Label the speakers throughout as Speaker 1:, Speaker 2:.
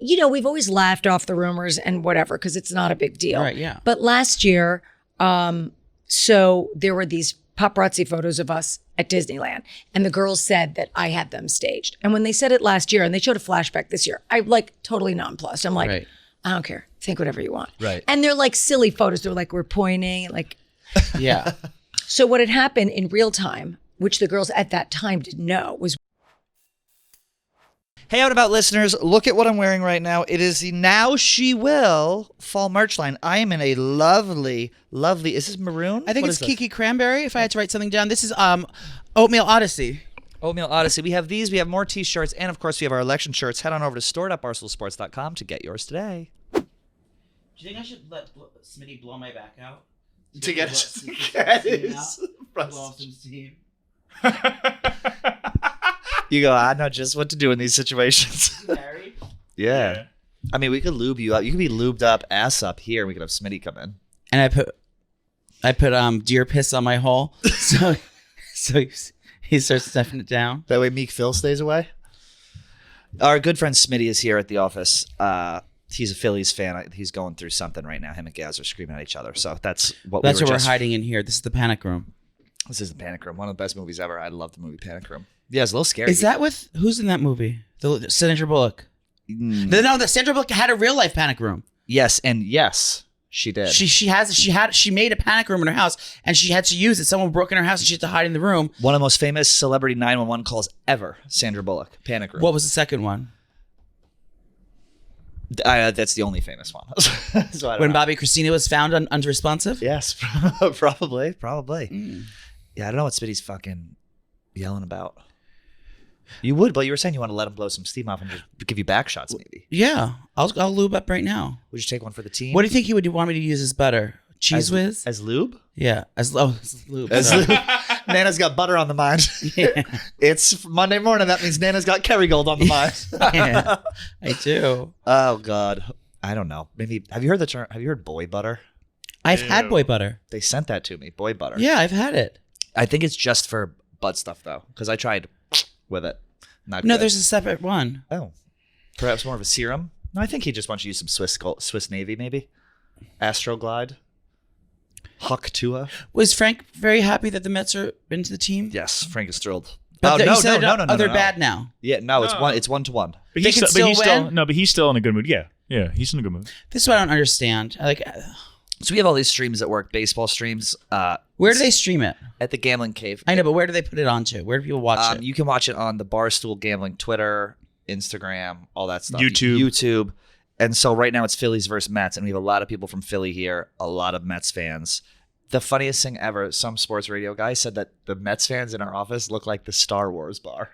Speaker 1: we've always laughed off the rumors and whatever, because it's not a big deal.
Speaker 2: Right, yeah.
Speaker 1: But last year, so there were these paparazzi photos of us at Disneyland, and the girls said that I had them staged. And when they said it last year and they showed a flashback this year, I like totally nonplussed. I'm like,
Speaker 2: Right.
Speaker 1: I don't care. Think whatever you want.
Speaker 3: Right.
Speaker 1: And they're like silly photos. They're like, we're pointing, like.
Speaker 2: Yeah.
Speaker 1: So what had happened in real time, which the girls at that time didn't know, was.
Speaker 3: Hey, Out About listeners, look at what I'm wearing right now. It is the Now She Will fall merch line. I am in a lovely, is this maroon?
Speaker 2: I think
Speaker 3: What
Speaker 2: it's
Speaker 3: is this?
Speaker 2: Kiki Cranberry, if I had to write something down. This is Oatmeal Odyssey.
Speaker 3: Oatmeal Odyssey. We have these, we have more t-shirts, and of course we have our election shirts. Head on over to store.barstoolsports.com to get yours today.
Speaker 2: Do you think I should let Smitty blow my back out?
Speaker 3: To get his
Speaker 2: blow off some steam.
Speaker 3: You go, I know just what to do in these situations.
Speaker 2: Married?
Speaker 3: Yeah. I mean, we could lube you up. You could be lubed up, ass up here. We could have Smitty come in.
Speaker 2: And I put deer piss on my hole, so he starts stuffing it down.
Speaker 3: That way Meek Phil stays away. Our good friend Smitty is here at the office. He's a Phillies fan. He's going through something right now. Him and Gaz are screaming at each other. So that's what
Speaker 2: we're hiding in here. This is the panic room.
Speaker 3: This is the Panic Room. One of the best movies ever. I love the movie Panic Room. Yeah, it's a little scary.
Speaker 2: Is that with who's in that movie? The Sandra Bullock. No, the Sandra Bullock had a real life panic room.
Speaker 3: Yes, and yes, she did.
Speaker 2: She made a panic room in her house, and she had to use it. Someone broke in her house, and she had to hide in the room.
Speaker 3: One of the most famous celebrity 911 calls ever. Sandra Bullock, Panic Room.
Speaker 2: What was the second one?
Speaker 3: That's the only famous one. So I don't
Speaker 2: when
Speaker 3: know.
Speaker 2: Bobby Christina was found unresponsive?
Speaker 3: Yes, probably. Yeah, I don't know what Smitty's fucking yelling about. You would, but you were saying you want to let him blow some steam off and just give you back shots, maybe.
Speaker 2: Yeah, I'll lube up right now.
Speaker 3: Would you take one for the team?
Speaker 2: What do you think he would want me to use as butter? Cheese whiz?
Speaker 3: As lube?
Speaker 2: Yeah, as lube.
Speaker 3: As lube. Nana's got butter on the mind.
Speaker 2: Yeah.
Speaker 3: It's Monday morning. That means Nana's got Kerrygold on the mind.
Speaker 2: Yeah, I do.
Speaker 3: Oh, God. I don't know. Maybe. Have you heard the term? Have you heard boy butter?
Speaker 2: I've had boy butter.
Speaker 3: They sent that to me. Boy butter.
Speaker 2: Yeah, I've had it.
Speaker 3: I think it's just for butt stuff, though, because I tried with it. Not
Speaker 2: No,
Speaker 3: good.
Speaker 2: there's a separate one.
Speaker 3: Oh. Perhaps more of a serum? No, I think he just wants you to use some Swiss Navy, maybe. Astroglide. Huck Tua.
Speaker 2: Was Frank very happy that the Mets are into the team?
Speaker 3: Yes, Frank is thrilled.
Speaker 2: But
Speaker 3: no,
Speaker 2: they're bad now.
Speaker 3: Yeah, no, it's 1-1.
Speaker 4: But
Speaker 2: They
Speaker 4: he's
Speaker 2: can
Speaker 4: still,
Speaker 2: still win?
Speaker 4: but he's still in a good mood. Yeah, he's in a good mood.
Speaker 2: This is what I don't understand.
Speaker 3: So we have all these streams at work, baseball streams.
Speaker 2: Where do they stream it?
Speaker 3: At the Gambling Cave.
Speaker 2: I know, but where do they put it onto? Where do people watch it?
Speaker 3: You can watch it on the Barstool Gambling Twitter, Instagram, all that stuff.
Speaker 4: YouTube.
Speaker 3: And so right now it's Phillies versus Mets, and we have a lot of people from Philly here, a lot of Mets fans. The funniest thing ever, some sports radio guy said that the Mets fans in our office look like the Star Wars bar.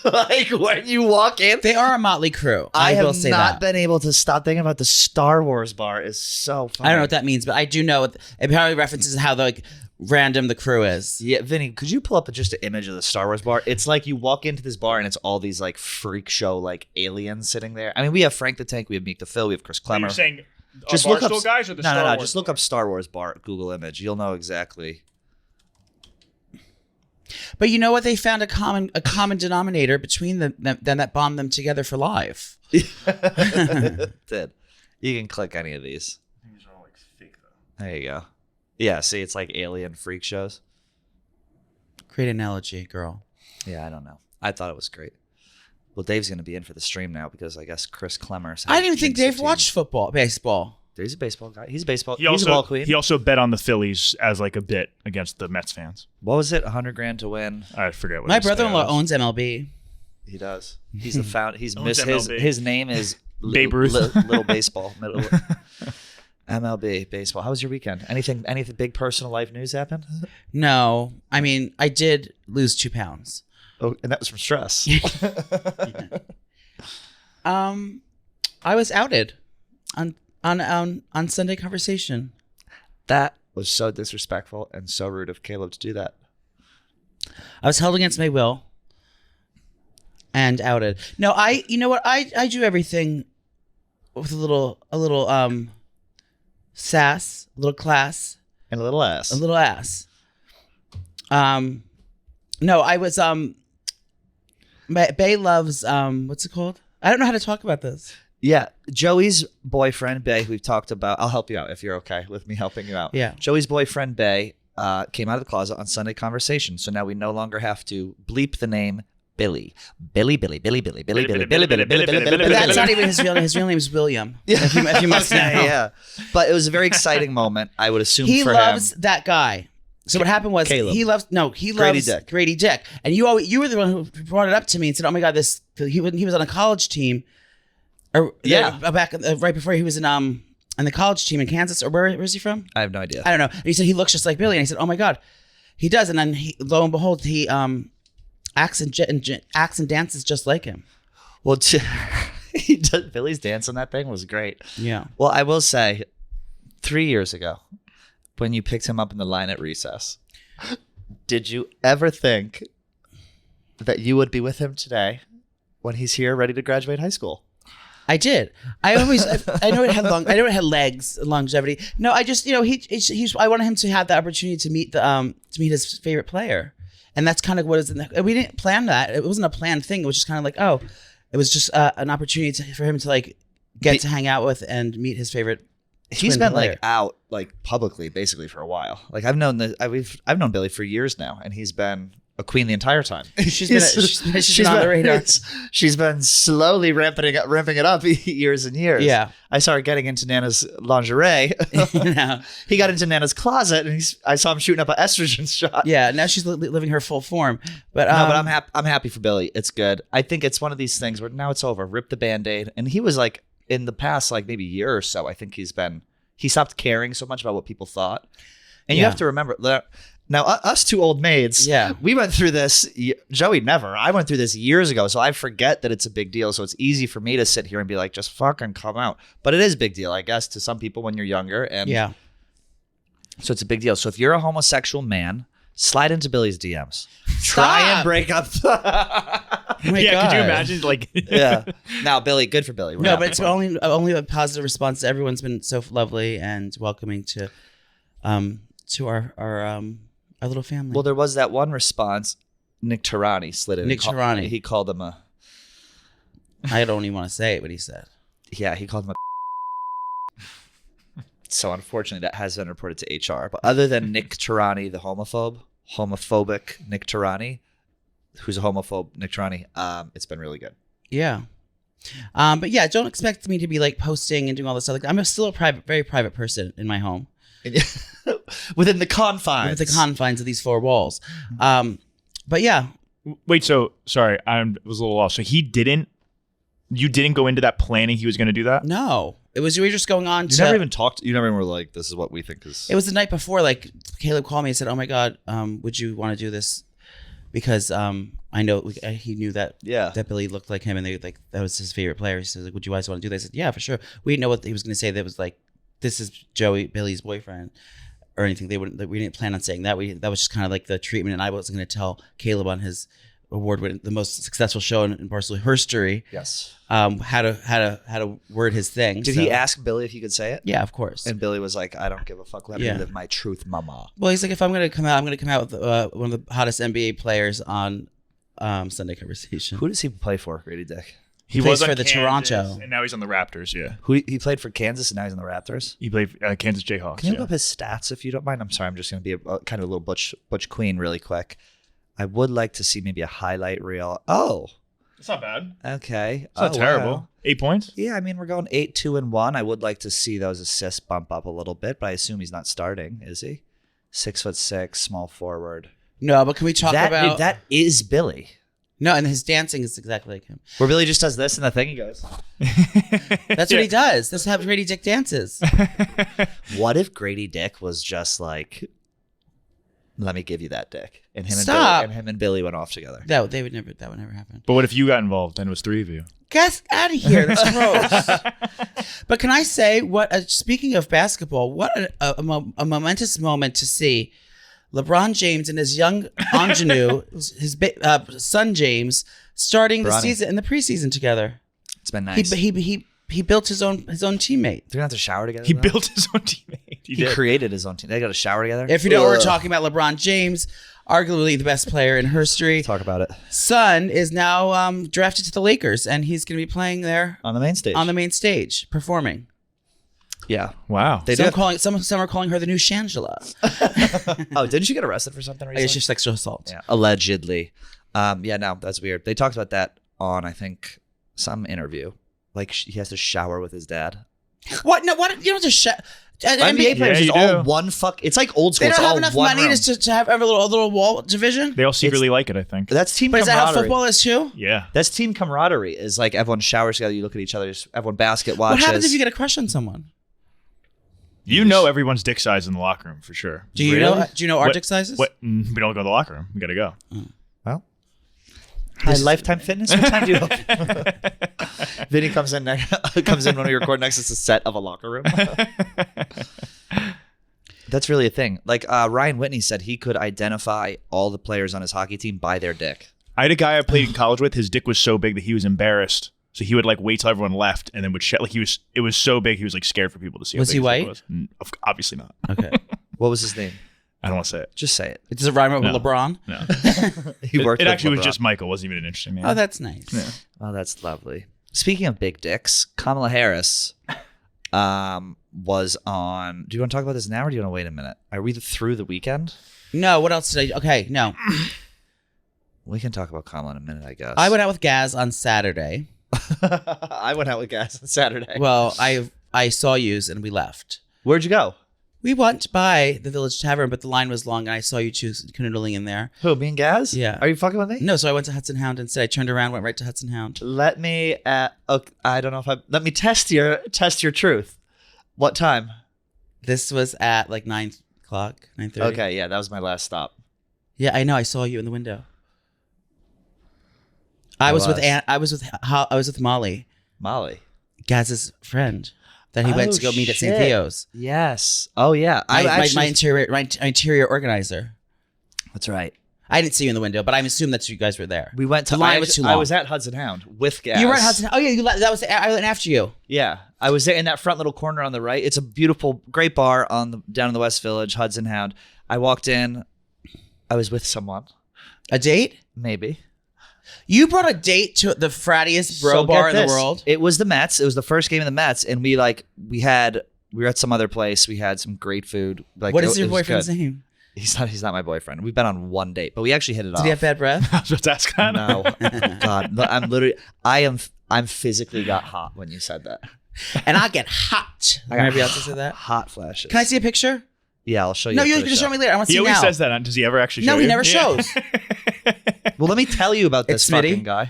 Speaker 3: Like when you walk in.
Speaker 2: They are a motley crew.
Speaker 3: I
Speaker 2: will
Speaker 3: have
Speaker 2: say
Speaker 3: not
Speaker 2: that.
Speaker 3: been able to stop thinking about the Star Wars bar. Is so funny.
Speaker 2: I don't know what that means, but I do know it probably references how random the crew is.
Speaker 3: Yeah, Vinny, could you pull up just an image of the Star Wars bar? It's like you walk into this bar and it's all these like freak show like aliens sitting there. I mean, we have Frank the Tank, we have Meek the Phil, we have Chris Clemmer.
Speaker 4: You're saying
Speaker 3: Just
Speaker 4: our
Speaker 3: look up
Speaker 4: Barstool guys or the Star
Speaker 3: no.
Speaker 4: Wars
Speaker 3: Just look up Star Wars bar Google image. You'll know exactly.
Speaker 2: But you know what? They found a common denominator between them that bombed them together for life.
Speaker 3: Did you can click any of these?
Speaker 4: These are all like fake though.
Speaker 3: There you go. Yeah, see, it's like alien freak shows.
Speaker 2: Great analogy, girl.
Speaker 3: Yeah, I don't know. I thought it was great. Well, Dave's going to be in for the stream now because I guess Chris Clemmer.
Speaker 2: I didn't even think Dave watched baseball.
Speaker 3: He's a baseball guy. He's a baseball.
Speaker 4: He
Speaker 3: He's a ball queen.
Speaker 4: He also bet on the Phillies as like a bit against the Mets fans.
Speaker 3: What was it? $100,000 to win.
Speaker 4: I forget what.
Speaker 2: My
Speaker 4: his
Speaker 2: brother-in-law
Speaker 4: was.
Speaker 2: owns MLB.
Speaker 3: He does. He's the founder. He's
Speaker 4: Owns
Speaker 3: his
Speaker 4: MLB.
Speaker 3: name is
Speaker 4: Babe Ruth.
Speaker 3: Little baseball. MLB baseball. How was your weekend? Anything big personal life news happen?
Speaker 2: No, I mean I did lose 2 pounds.
Speaker 3: Oh, and that was from stress.
Speaker 2: I was outed on Sundae Conversation.
Speaker 3: That was so disrespectful and so rude of Caleb to do that.
Speaker 2: I was held against my will and outed. No, you know what? I do everything with a little sass, a little class,
Speaker 3: And a little ass.
Speaker 2: a little ass. No, I was Bay loves what's it called? I don't know how to talk about this.
Speaker 3: Yeah, Joey's boyfriend, Bay, who we've talked about. I'll help you out if you're okay with me helping you out.
Speaker 2: Yeah.
Speaker 3: Joey's boyfriend, Bay, came out of the closet on Sunday Conversation. So now we no longer have to bleep the name Billy. Billy. But
Speaker 2: that's not even his real name. His real name is William. If you must know.
Speaker 3: Yeah. But it was a very exciting moment, I would assume,
Speaker 2: He
Speaker 3: for
Speaker 2: loves
Speaker 3: him.
Speaker 2: that guy. So what happened was
Speaker 3: Caleb.
Speaker 2: he loves Grady Dick. And you were the one who brought it up to me and said, "Oh my God, he was on a college team." Back right before he was in the college team in Kansas, or where is he from?
Speaker 3: I have no idea.
Speaker 2: I don't know. And he said he looks just like Billy, and I said, "Oh my God, he does." And then lo and behold, he acts and dances just like him.
Speaker 3: Well, Billy's dance on that thing was great.
Speaker 2: Yeah.
Speaker 3: Well, I will say, 3 years ago, when you picked him up in the line at recess, did you ever think that you would be with him today when he's here ready to graduate high school?
Speaker 2: I did. I know it had legs, longevity. No, I just, I wanted him to have the opportunity to meet his favorite player. And that's kind of what is we didn't plan that. It wasn't a planned thing. It was just kind of like, it was just an opportunity for him to like get to hang out with and meet his favorite.
Speaker 3: He's been
Speaker 2: player.
Speaker 3: like out like publicly basically for a while. Like I've known known Billy for years now, and he's been a queen the entire time.
Speaker 2: She's been on the radar.
Speaker 3: She's been slowly ramping it up years and years.
Speaker 2: Yeah.
Speaker 3: I saw her getting into Nana's lingerie. He got into Nana's closet, and I saw him shooting up an estrogen shot.
Speaker 2: Yeah, now she's living her full form. But
Speaker 3: I'm happy for Billy. It's good. I think it's one of these things where now it's over. Rip the Band-Aid. And he was like, in the past, like maybe year or so, I think he stopped caring so much about what people thought. And you have to remember that. Now, us two old maids, we went through this. Joey never. I went through this years ago, so I forget that it's a big deal. So it's easy for me to sit here and be like, just fucking come out. But it is a big deal, I guess, to some people when you're younger. And so it's a big deal. So if you're a homosexual man, slide into Billy's DMs. Try and break up.
Speaker 2: Oh my God.
Speaker 4: Could you imagine? Like,
Speaker 3: Now, Billy, good for Billy.
Speaker 2: No, but it's only a positive response. Everyone's been so lovely and welcoming to our little family.
Speaker 3: Well, there was that one response. Nick Tirani slid in.
Speaker 2: Tirani.
Speaker 3: He called him a.
Speaker 2: I don't even want to say it, what he said.
Speaker 3: Yeah, he called him a. So unfortunately, that has been reported to HR. But other than Nick Tirani, the homophobic Nick Tirani, who's a homophobe, Nick Tirani, it's been really good.
Speaker 2: Yeah. But yeah, don't expect me to be like posting and doing all this stuff. Like, I'm still a very private person in my home.
Speaker 3: Within the confines.
Speaker 2: Within the confines of these four walls. But yeah.
Speaker 4: Wait, so sorry, I was a little lost. So you didn't go into that planning he was going to do that?
Speaker 2: No. We were just going on
Speaker 3: You never even talked. You never even were like, this is what we think is.
Speaker 2: It was the night before, like Caleb called me and said, "Oh my God, would you want to do this?" Because I know he knew that Billy looked like him, and that was his favorite player. He said, like, "Would you guys want to do this?" I said, "Yeah, for sure." We didn't know what he was going to say. That was like, "This is Billy's boyfriend," or anything. We didn't plan on saying that. That was just kind of like the treatment, and I wasn't going to tell Caleb on his award-winning, the most successful show in Barstool history.
Speaker 3: Yes.
Speaker 2: How to word his thing.
Speaker 3: Did he ask Billy if he could say it?
Speaker 2: Yeah, of course.
Speaker 3: And Billy was like, "I don't give a fuck. Let me live my truth, mama."
Speaker 2: Well, he's like, if I'm going to come out, I'm going to come out with one of the hottest NBA players on Sunday Conversation.
Speaker 3: Who does he play for, Grady Dick?
Speaker 2: He plays for the Toronto.
Speaker 4: And now he's on the Raptors, yeah.
Speaker 3: He played for Kansas and now he's on the Raptors?
Speaker 4: He played Kansas Jayhawks,
Speaker 3: Can you look up his stats if you don't mind? I'm sorry, I'm just going to be kind of a little Butch Queen really quick. I would like to see maybe a highlight reel. Oh.
Speaker 4: It's not bad.
Speaker 3: Okay.
Speaker 4: It's not terrible. Wow. 8 points?
Speaker 3: Yeah, I mean, we're going 8-2-1. I would like to see those assists bump up a little bit, but I assume he's not starting, is he? 6'6", small forward.
Speaker 2: No, but can we talk about...
Speaker 3: That is Billy.
Speaker 2: No, and his dancing is exactly like him.
Speaker 3: Where Billy just does this and the thing he goes.
Speaker 2: That's what he does. That's how Grady Dick dances.
Speaker 3: What if Grady Dick was just like, let me give you that dick, and him and Billy went off together?
Speaker 2: That would never happen.
Speaker 4: But what if you got involved? Then it was 3 of you.
Speaker 2: Get out of here! That's gross. But can I say speaking of basketball, what a momentous moment to see LeBron James and his young ingenue, his son James, starting the season in the preseason together.
Speaker 3: It's been nice.
Speaker 2: He built his own teammate.
Speaker 3: They're gonna have to shower together.
Speaker 4: He built his own teammate.
Speaker 3: He created his own team. They got a shower together.
Speaker 2: If you know, we're talking about LeBron James, arguably the best player in history.
Speaker 3: Talk about it.
Speaker 2: Son is now drafted to the Lakers, and he's going to be playing there
Speaker 3: On the main stage.
Speaker 2: Performing.
Speaker 3: Yeah.
Speaker 4: Wow.
Speaker 2: Some are calling her the new Shangela.
Speaker 3: Oh, didn't she get arrested for something recently?
Speaker 2: It's just sexual assault.
Speaker 3: Yeah, allegedly. Yeah, no, that's weird. They talked about that on, I think, some interview. Like, he has to shower with his dad.
Speaker 2: What? No, what? You don't just
Speaker 3: NBA players
Speaker 4: you
Speaker 3: is all
Speaker 4: do.
Speaker 3: one fuck. It's like old school.
Speaker 2: They
Speaker 3: It's
Speaker 2: don't have
Speaker 3: all
Speaker 2: enough
Speaker 3: one
Speaker 2: money
Speaker 3: room.
Speaker 2: to have a little wall division.
Speaker 4: They all secretly like it, I think.
Speaker 3: That's team
Speaker 2: But is that
Speaker 3: camaraderie.
Speaker 2: how football is too?
Speaker 4: Yeah.
Speaker 3: That's team camaraderie. Is like everyone showers together. You look at each other. Everyone basket watches.
Speaker 2: What happens if you get a crush on someone?
Speaker 4: You know everyone's dick size in the locker room for sure.
Speaker 2: Do you know our dick sizes?
Speaker 4: What? We don't go to the locker room. We got to go.
Speaker 3: Well, hi, Lifetime Fitness. What time do you open? Vinny comes in when we record next. It's a set of a locker room. That's really a thing. Like Ryan Whitney said, he could identify all the players on his hockey team by their dick.
Speaker 4: I had a guy I played in college with. His dick was so big that he was embarrassed. So he would like wait till everyone left and then would like it was so big he was like scared for people to see.
Speaker 2: Was he white?
Speaker 4: Obviously not.
Speaker 2: Okay.
Speaker 3: What was his name?
Speaker 4: I don't want to say it.
Speaker 3: Just say it.
Speaker 2: Does it rhyme with
Speaker 4: No.
Speaker 2: LeBron?
Speaker 3: It
Speaker 4: No. It
Speaker 3: worked.
Speaker 4: actually was
Speaker 3: LeBron.
Speaker 4: just Michael. Wasn't even an interesting name.
Speaker 2: Oh, that's nice.
Speaker 4: Yeah.
Speaker 3: Oh, that's lovely. Speaking of big dicks, Kamala Harris was on. Do you want to talk about this now, or do you want to wait a minute? Are we through the weekend?
Speaker 2: No, what else did I? Okay, no.
Speaker 3: We can talk about Kamala in a minute, I guess.
Speaker 2: I went out with Gaz on Saturday.
Speaker 3: I went out with Gaz on Saturday.
Speaker 2: Well, I saw yous and we left.
Speaker 3: Where'd you go?
Speaker 2: We went by the Village Tavern, but the line was long, and I saw you two canoodling in there.
Speaker 3: Who, me and Gaz?
Speaker 2: Yeah.
Speaker 3: Are you fucking with me?
Speaker 2: No, so I went to Hudson Hound instead. I turned around, went right to Hudson Hound.
Speaker 3: Let me. Okay, I don't know if I. Let me test your truth. What time?
Speaker 2: This was at like 9 o'clock, 9:30.
Speaker 3: Okay, yeah, that was my last stop.
Speaker 2: Yeah, I know. I saw you in the window. I was with Molly,
Speaker 3: Molly.
Speaker 2: Gaz's friend, that he went to go meet at St.
Speaker 3: shit.
Speaker 2: Theo's.
Speaker 3: Yes. Oh yeah.
Speaker 2: My interior organizer.
Speaker 3: That's right.
Speaker 2: I didn't see you in the window, but I assume that you guys were there.
Speaker 3: We went to.
Speaker 2: The line was too long.
Speaker 3: I was at Hudson Hound with Gaz.
Speaker 2: You were at Hudson. Oh yeah, that was I went after you.
Speaker 3: Yeah, I was there in that front little corner on the right. It's a beautiful, great bar down in the West Village, Hudson Hound. I walked in. I was with someone.
Speaker 2: A date?
Speaker 3: Maybe.
Speaker 2: You brought a date to the frattiest bro bar in the world.
Speaker 3: It was the Mets. It was the first game of the Mets, and we were at some other place. We had some great food. Like,
Speaker 2: What is your
Speaker 3: it was
Speaker 2: boyfriend's
Speaker 3: good.
Speaker 2: name?
Speaker 3: He's not my boyfriend. We've been on one date, but we actually hit it off.
Speaker 2: Did he have bad breath?
Speaker 4: I was about to ask that.
Speaker 3: No, God, I'm physically got hot when you said that.
Speaker 2: And I get hot.
Speaker 3: I got
Speaker 2: Remember else said that?
Speaker 3: Hot flashes.
Speaker 2: Can I see a picture?
Speaker 3: Yeah, I'll show you.
Speaker 2: No,
Speaker 3: after
Speaker 2: you
Speaker 3: the
Speaker 2: can
Speaker 3: show.
Speaker 2: show me later. I want to
Speaker 4: He
Speaker 2: see
Speaker 4: always
Speaker 2: now.
Speaker 4: says that. Does he ever actually show
Speaker 2: No,
Speaker 4: you?
Speaker 2: he never
Speaker 4: Yeah.
Speaker 2: shows.
Speaker 3: Well, let me tell you about this
Speaker 2: It's Smitty.
Speaker 3: fucking guy.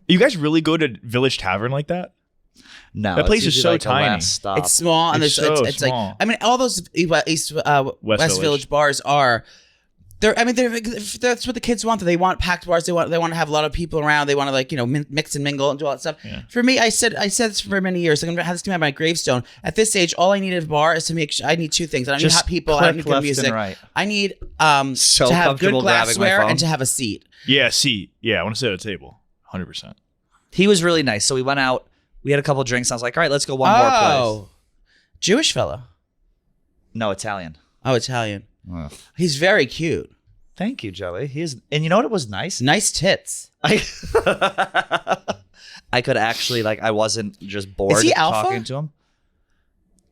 Speaker 4: You guys really go to Village Tavern like that?
Speaker 3: No,
Speaker 4: That place
Speaker 3: it's
Speaker 4: is
Speaker 3: usually
Speaker 4: so
Speaker 3: like a
Speaker 4: tiny.
Speaker 3: last stop.
Speaker 2: It's small, and
Speaker 4: It's
Speaker 2: there's
Speaker 4: so
Speaker 2: it's
Speaker 4: small.
Speaker 2: like, I mean, all those West
Speaker 4: Village.
Speaker 2: Village bars are. That's what the kids want. They want packed bars. They want to have a lot of people around. They want to mix and mingle and do all that stuff.
Speaker 4: Yeah.
Speaker 2: For me, I said this for many years. I'm gonna have this to be on my gravestone. At this age, all I need at a bar is to make sure. I need two things. I don't need
Speaker 3: Just
Speaker 2: hot people. I don't
Speaker 3: click
Speaker 2: need good
Speaker 3: left
Speaker 2: music.
Speaker 3: and right.
Speaker 2: I need
Speaker 3: So
Speaker 2: to have good
Speaker 3: comfortable grabbing my
Speaker 2: glassware
Speaker 3: phone.
Speaker 2: and to have a seat.
Speaker 4: Yeah, seat. Yeah, I want to sit at a table. 100%.
Speaker 3: He was really nice. So we went out. We had a couple drinks. I was like, all right, let's go one more place.
Speaker 2: Jewish fella.
Speaker 3: No, Italian.
Speaker 2: Oh, Italian.
Speaker 3: Ugh.
Speaker 2: He's very cute.
Speaker 3: Thank you, Joey. He is, and you know what? It was nice.
Speaker 2: Nice tits.
Speaker 3: I could actually I wasn't just bored
Speaker 2: Is he alpha?
Speaker 3: talking to him.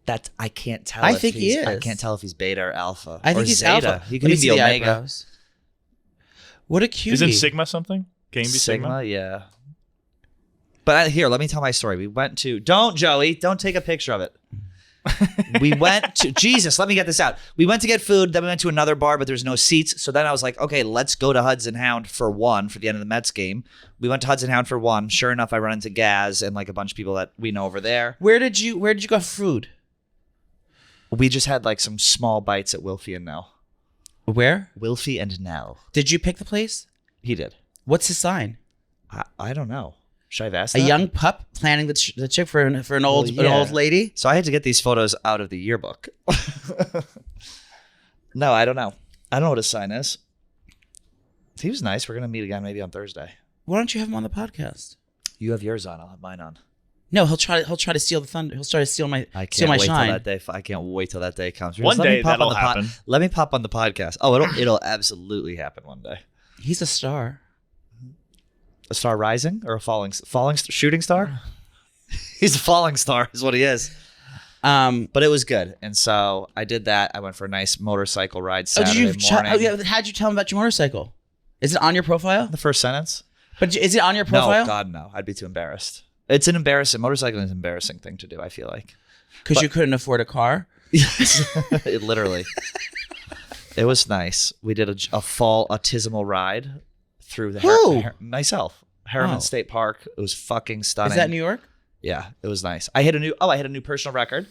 Speaker 3: That I can't tell.
Speaker 2: I
Speaker 3: if
Speaker 2: think he
Speaker 3: he's- I
Speaker 2: is.
Speaker 3: can't tell if he's beta or alpha.
Speaker 2: I think
Speaker 3: or
Speaker 2: he's
Speaker 3: zeta.
Speaker 2: alpha.
Speaker 3: He
Speaker 2: Let
Speaker 3: could
Speaker 2: me
Speaker 3: even
Speaker 2: see
Speaker 3: be
Speaker 2: the
Speaker 3: omega.
Speaker 2: eyebrows. What a cutie.
Speaker 4: Isn't Sigma something? Can he be Sigma?
Speaker 3: Yeah. But here, let me tell my story. We went to Joey, don't take a picture of it. We went to Jesus. Let me get this out. We went to get food. Then we went to another bar, but there's no seats. So then I was like, okay, let's go to Hudson Hound for one for the end of the Mets game. We went to Hudson Hound for one. Sure enough, I run into Gaz and a bunch of people that we know over there.
Speaker 2: Where did you go for food?
Speaker 3: We just had some small bites at Wilfie and Nell.
Speaker 2: Where?
Speaker 3: Wilfie and Nell.
Speaker 2: Did you pick the place?
Speaker 3: He did.
Speaker 2: What's his sign?
Speaker 3: I don't know. Should I have asked
Speaker 2: A
Speaker 3: that?
Speaker 2: young pup planning the chick for an old
Speaker 3: yeah.
Speaker 2: an old lady.
Speaker 3: So I had to get these photos out of the yearbook. No, I don't know. I don't know what his sign is. He was nice. We're going to meet again maybe on Thursday.
Speaker 2: Why don't you have him on the podcast?
Speaker 3: You have yours on. I'll have mine on.
Speaker 2: No, he'll try to steal the thunder. He'll try to steal my
Speaker 3: I
Speaker 2: steal
Speaker 3: can't
Speaker 2: my
Speaker 3: wait
Speaker 2: shine.
Speaker 3: till that day. I can't wait till that day comes.
Speaker 4: One
Speaker 3: Let me
Speaker 4: day
Speaker 3: pop
Speaker 4: that'll
Speaker 3: on the
Speaker 4: happen.
Speaker 3: Let me pop on the podcast. Oh, it'll absolutely happen one day.
Speaker 2: He's a star.
Speaker 3: A star rising or a shooting star? He's a falling star, is what he is. But it was good, and so I did that. I went for a nice motorcycle ride Saturday morning.
Speaker 2: How'd you tell him about your motorcycle? Is it on your profile?
Speaker 3: The first sentence?
Speaker 2: But is it on your profile?
Speaker 3: No, God, no. I'd be too embarrassed. It's an embarrassing. Motorcycling is an embarrassing thing to do, I feel like.
Speaker 2: Because you couldn't afford a car?
Speaker 3: It literally. It was nice. We did a fall autismal ride through the myself. Harriman State Park. It was fucking stunning.
Speaker 2: Is that New York?
Speaker 3: Yeah, it was nice. I hit a new personal record.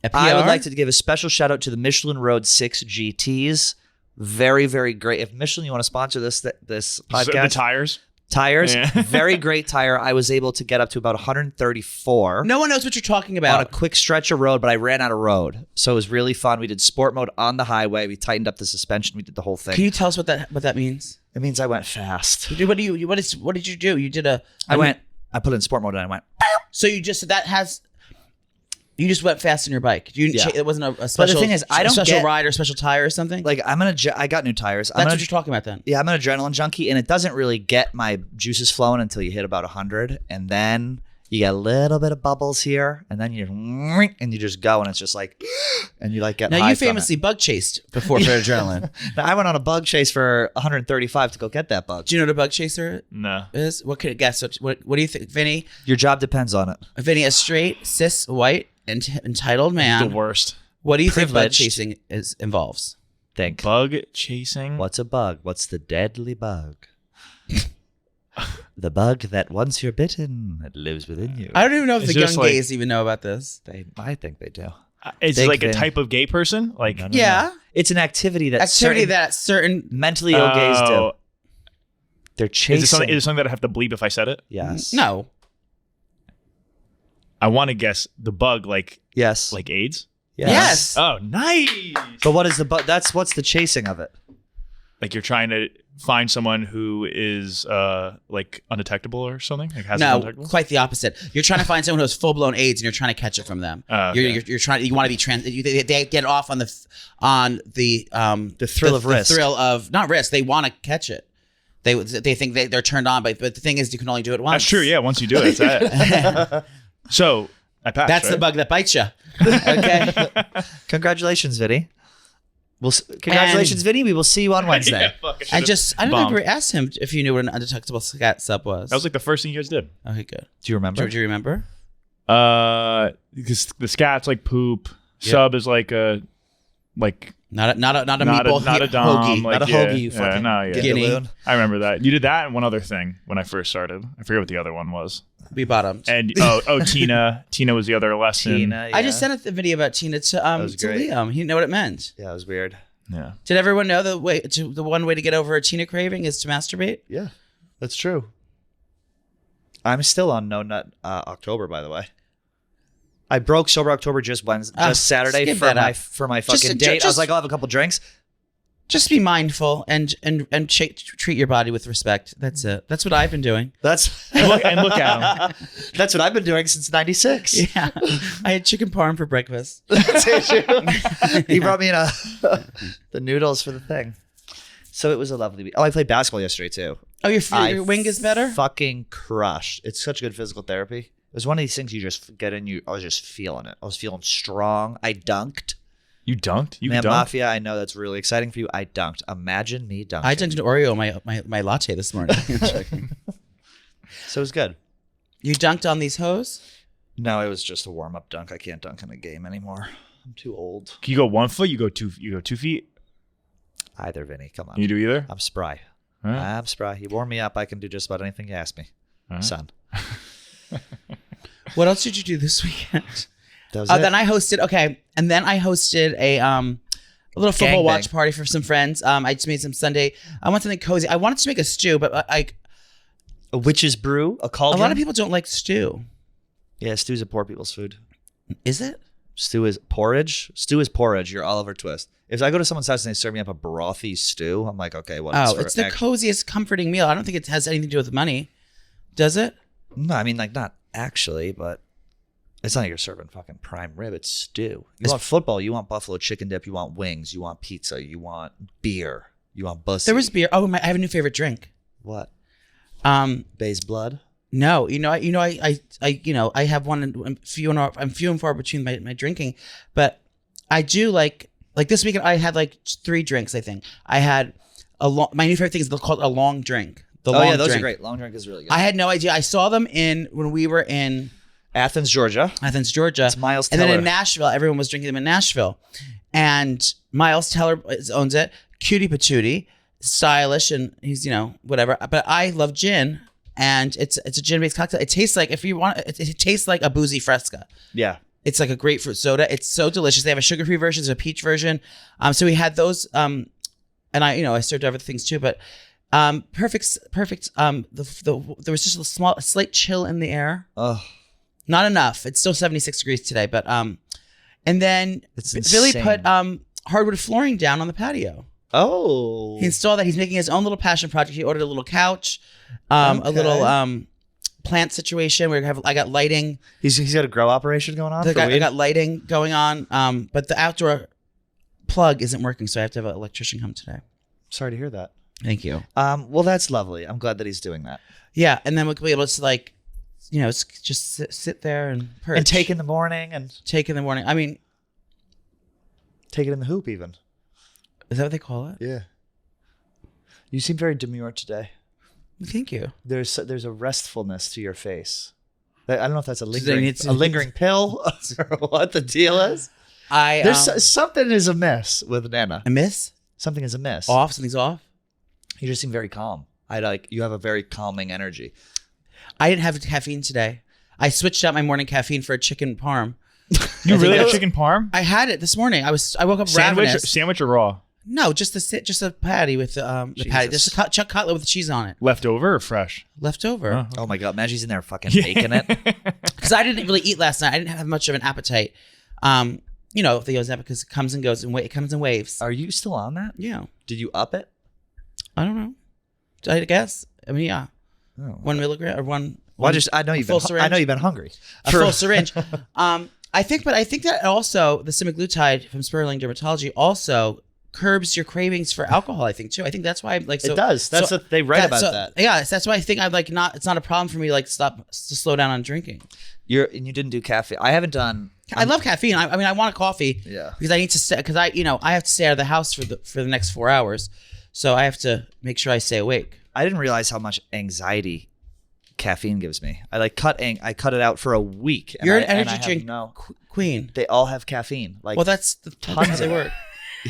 Speaker 2: A PR?
Speaker 3: I would like to give a special shout out to the Michelin Road 6 GTs. Very, very great. If Michelin, you want to sponsor this podcast,
Speaker 4: So the tires.
Speaker 3: Yeah. Very great tire. I was able to get up to about 134.
Speaker 2: No one knows what you're talking about.
Speaker 3: On a quick stretch of road, but I ran out of road, so it was really fun. We did sport mode on the highway. We tightened up the suspension. We did the whole thing.
Speaker 2: Can you tell us what that means?
Speaker 3: It means I went fast.
Speaker 2: What did you do? You did
Speaker 3: I put it in sport mode and I went.
Speaker 2: So you just went fast on your bike. It wasn't a special.
Speaker 3: But the thing is, I don't
Speaker 2: special
Speaker 3: get,
Speaker 2: ride or special tire or something.
Speaker 3: Like I got new tires.
Speaker 2: That's what you're talking about then.
Speaker 3: Yeah, I'm an adrenaline junkie, and it doesn't really get my juices flowing until you hit about 100, and then you get a little bit of bubbles here, and then you just go, and it's just like, and you like get.
Speaker 2: Now you famously bug chased before for adrenaline.
Speaker 3: Now, I went on a bug chase for 135 to go get that bug.
Speaker 2: Do you know what a bug chaser
Speaker 4: No.
Speaker 2: is? What could it guess? What do you think, Vinny?
Speaker 3: Your job depends on it.
Speaker 2: Vinny, a straight, cis, white, entitled man.
Speaker 4: The worst.
Speaker 2: What do you think bug
Speaker 3: Privileged.
Speaker 2: chasing involves?
Speaker 3: Think.
Speaker 4: Bug chasing.
Speaker 3: What's a bug? What's the deadly bug? The bug that once you're bitten, it lives within you.
Speaker 2: I don't even know if
Speaker 4: It's
Speaker 2: the young
Speaker 4: just like-
Speaker 2: gays even know about this.
Speaker 3: I think they do.
Speaker 4: Is it
Speaker 3: Think
Speaker 4: like a
Speaker 3: they-
Speaker 4: type of gay person? Like
Speaker 3: No.
Speaker 2: Yeah,
Speaker 3: It's an activity that
Speaker 2: certain.
Speaker 3: mentally ill gays do.
Speaker 4: Oh.
Speaker 3: They're chasing.
Speaker 4: Is it something that I have to bleep if I said it?
Speaker 3: Yes.
Speaker 2: No,
Speaker 4: I want to guess the bug like
Speaker 3: Yes.
Speaker 4: AIDS.
Speaker 2: Yes.
Speaker 4: Oh, nice.
Speaker 3: But what is the bug? What's the chasing of it?
Speaker 4: Like you're trying to find someone who is like undetectable or something. Like has
Speaker 2: no,
Speaker 4: undetectable.
Speaker 2: quite the opposite. You're trying to find someone who has full blown AIDS, and you're trying to catch it from them.
Speaker 4: Okay.
Speaker 2: You're trying. You want to be trans. They get off on the
Speaker 3: thrill of risk.
Speaker 2: The thrill of not risk. They want to catch it. They think they're turned on, but the thing is, you can only do it once.
Speaker 4: That's true. Yeah, once you do it, that's it. So I passed.
Speaker 2: That's the
Speaker 4: right?
Speaker 2: bug that bites you. Okay.
Speaker 3: Congratulations, Vinny. Congratulations, Vinny. We will see you on Wednesday.
Speaker 4: Yeah, fuck,
Speaker 2: I
Speaker 4: should've
Speaker 2: don't
Speaker 4: bombed.
Speaker 2: remember asked him if you knew what an undetectable scat sub was.
Speaker 4: That was like the first thing you guys did.
Speaker 2: Okay, good.
Speaker 3: Do you remember?
Speaker 2: Do you remember?
Speaker 4: Because the scat's like poop.
Speaker 2: Yep.
Speaker 4: Sub is like a
Speaker 2: Not a
Speaker 4: not
Speaker 2: meatball
Speaker 4: a dom.
Speaker 2: hoagie.
Speaker 4: Like,
Speaker 3: Not a hoagie, you fucking
Speaker 2: Guinea.
Speaker 3: gigaloon.
Speaker 4: I remember that. You did that and one other thing when I first started. I forget what the other one was.
Speaker 2: We bottomed.
Speaker 4: And Tina. Tina was the other lesson.
Speaker 3: Tina,
Speaker 2: I just sent a video about Tina to
Speaker 3: was
Speaker 2: to
Speaker 3: great.
Speaker 2: Liam. He didn't know what it meant.
Speaker 3: Yeah, it was weird.
Speaker 4: Yeah.
Speaker 2: Did everyone know the one way to get over a Tina craving is to masturbate?
Speaker 3: Yeah, that's true. I'm still on No Nut October, by the way. I broke sober October just Saturday
Speaker 2: skip
Speaker 3: for
Speaker 2: that
Speaker 3: my
Speaker 2: up.
Speaker 3: for my
Speaker 2: Just-
Speaker 3: fucking date. I
Speaker 2: just-
Speaker 3: was like, I'll have a couple drinks.
Speaker 2: Just be mindful and treat your body with respect. That's it. That's what I've been doing.
Speaker 3: That's
Speaker 4: And look at him.
Speaker 3: that's what I've been doing since '96.
Speaker 2: Yeah, I had chicken parm for breakfast.
Speaker 3: He brought me the noodles for the thing. So it was a lovely week. Oh, I played basketball yesterday too.
Speaker 2: Oh, your wing is better.
Speaker 3: Fucking crushed. It's such good physical therapy. It was one of these things you just get in. I was just feeling it. I was feeling strong. I dunked.
Speaker 4: You dunked? You
Speaker 3: Man,
Speaker 4: dunked?
Speaker 3: Mafia, I know that's really exciting for you. I dunked. Imagine me dunking.
Speaker 2: I dunked an Oreo in my latte this morning.
Speaker 3: So it was good.
Speaker 2: You dunked on these hoes?
Speaker 3: No, it was just a warm-up dunk. I can't dunk in a game anymore. I'm too old.
Speaker 4: Can you go 1 foot? You go 2 feet?
Speaker 3: Either, Vinny. Come on.
Speaker 4: Can you do either?
Speaker 3: I'm spry.
Speaker 4: All right.
Speaker 3: I'm spry. You warm me up. I can do just about anything you ask me,
Speaker 4: All right.
Speaker 3: son.
Speaker 2: What else did you do this weekend?
Speaker 3: That was it.
Speaker 2: Then I hosted. Okay, and then I hosted a little football
Speaker 3: Gangbang.
Speaker 2: watch party for some friends. I just made some Sunday. I want something cozy. I wanted to make a stew, but
Speaker 3: A witch's brew, a
Speaker 2: a
Speaker 3: cauldron.
Speaker 2: lot of people don't like stew.
Speaker 3: Yeah, stew's a poor people's food.
Speaker 2: Is it?
Speaker 3: Stew is porridge. Stew is porridge. You're Oliver Twist. If I go to someone's house and they serve me up a brothy stew, I'm like, okay, what?
Speaker 2: Oh, it's the coziest, comforting meal. I don't think it has anything to do with money, does it?
Speaker 3: No, I mean, like, not actually, but It's not like you're serving fucking prime rib. It's stew. You want football. You want buffalo chicken dip. You want wings. You want pizza. You want beer. You want bussy.
Speaker 2: There was beer. Oh, I have a new favorite drink.
Speaker 3: What?
Speaker 2: Bay's
Speaker 3: blood.
Speaker 2: No, I have one. I'm few and far between my drinking, but I do like this weekend. I had like 3 drinks. I think I had my new favorite thing is called a long drink.
Speaker 3: Those are great. Long drink is really good.
Speaker 2: I had no idea. I saw them when we were in
Speaker 3: Athens, Georgia.
Speaker 2: It's
Speaker 3: Miles Teller.
Speaker 2: And then in Nashville, everyone was drinking them in Nashville, and Miles Teller owns it. Cutie patootie, stylish, and he's whatever. But I love gin. And it's a gin-based cocktail. It tastes like it tastes like a boozy Fresca. Yeah. It's like a grapefruit soda. It's so delicious. They have a sugar-free version, there's a peach version. So we had those, and I served other things too. But perfect. There was just a slight chill in the air. Oh, not enough. It's still 76 degrees today. But and then Billy put hardwood flooring down on the patio. Oh, he installed that. He's making his own little passion project. He ordered a little couch, a little plant situation where I got lighting.
Speaker 3: He's got a grow operation going on.
Speaker 2: I got lighting going on, but the outdoor plug isn't working, so I have to have an electrician come today.
Speaker 3: Sorry to hear that.
Speaker 2: Thank you.
Speaker 3: Well, that's lovely. I'm glad that he's doing that.
Speaker 2: Yeah, and then we'll be able to just sit there and perch.
Speaker 3: And take in the morning.
Speaker 2: I mean,
Speaker 3: take it in the hoop even.
Speaker 2: Is that what they call it?
Speaker 3: Yeah. You seem very demure today.
Speaker 2: Thank you.
Speaker 3: There's a restfulness to your face. I don't know if that's a lingering pill or what the deal is. Something is amiss with Nana.
Speaker 2: Amiss?
Speaker 3: Something is amiss.
Speaker 2: Something's off?
Speaker 3: You just seem very calm. You have a very calming energy.
Speaker 2: I didn't have caffeine today. I switched out my morning caffeine for a chicken parm.
Speaker 4: You really have chicken parm?
Speaker 2: I had it this morning. I woke up ravenous.
Speaker 4: Sandwich or raw?
Speaker 2: No, just a patty with the patty. Just a chuck cutlet with cheese on it.
Speaker 4: Leftover or fresh?
Speaker 2: Leftover.
Speaker 3: Oh my God, Maggie's in there fucking baking it.
Speaker 2: Because I didn't really eat last night. I didn't have much of an appetite. The Ozempic because it comes and goes and it comes in waves.
Speaker 3: Are you still on that?
Speaker 2: Yeah.
Speaker 3: Did you up it?
Speaker 2: I don't know. I guess. I mean, yeah. Oh, 1 milligram or one.
Speaker 3: Well, I know you've been hungry.
Speaker 2: A full syringe. I think that also the semaglutide from Sperling Dermatology also curbs your cravings for alcohol. I think too. I think that's why it
Speaker 3: does. That's what they write about that.
Speaker 2: Yeah, that's why I think I'm not. It's not a problem for me to slow down on drinking.
Speaker 3: You didn't do caffeine. I haven't done.
Speaker 2: I love caffeine. I mean, I want a coffee.
Speaker 3: Yeah.
Speaker 2: Because I need to stay. Because I have to stay out of the house for the next 4 hours, so I have to make sure I stay awake.
Speaker 3: I didn't realize how much anxiety caffeine gives me. I cut it out for a week.
Speaker 2: You're an energy drink queen.
Speaker 3: They all have caffeine.
Speaker 2: Well, that's the tons they work.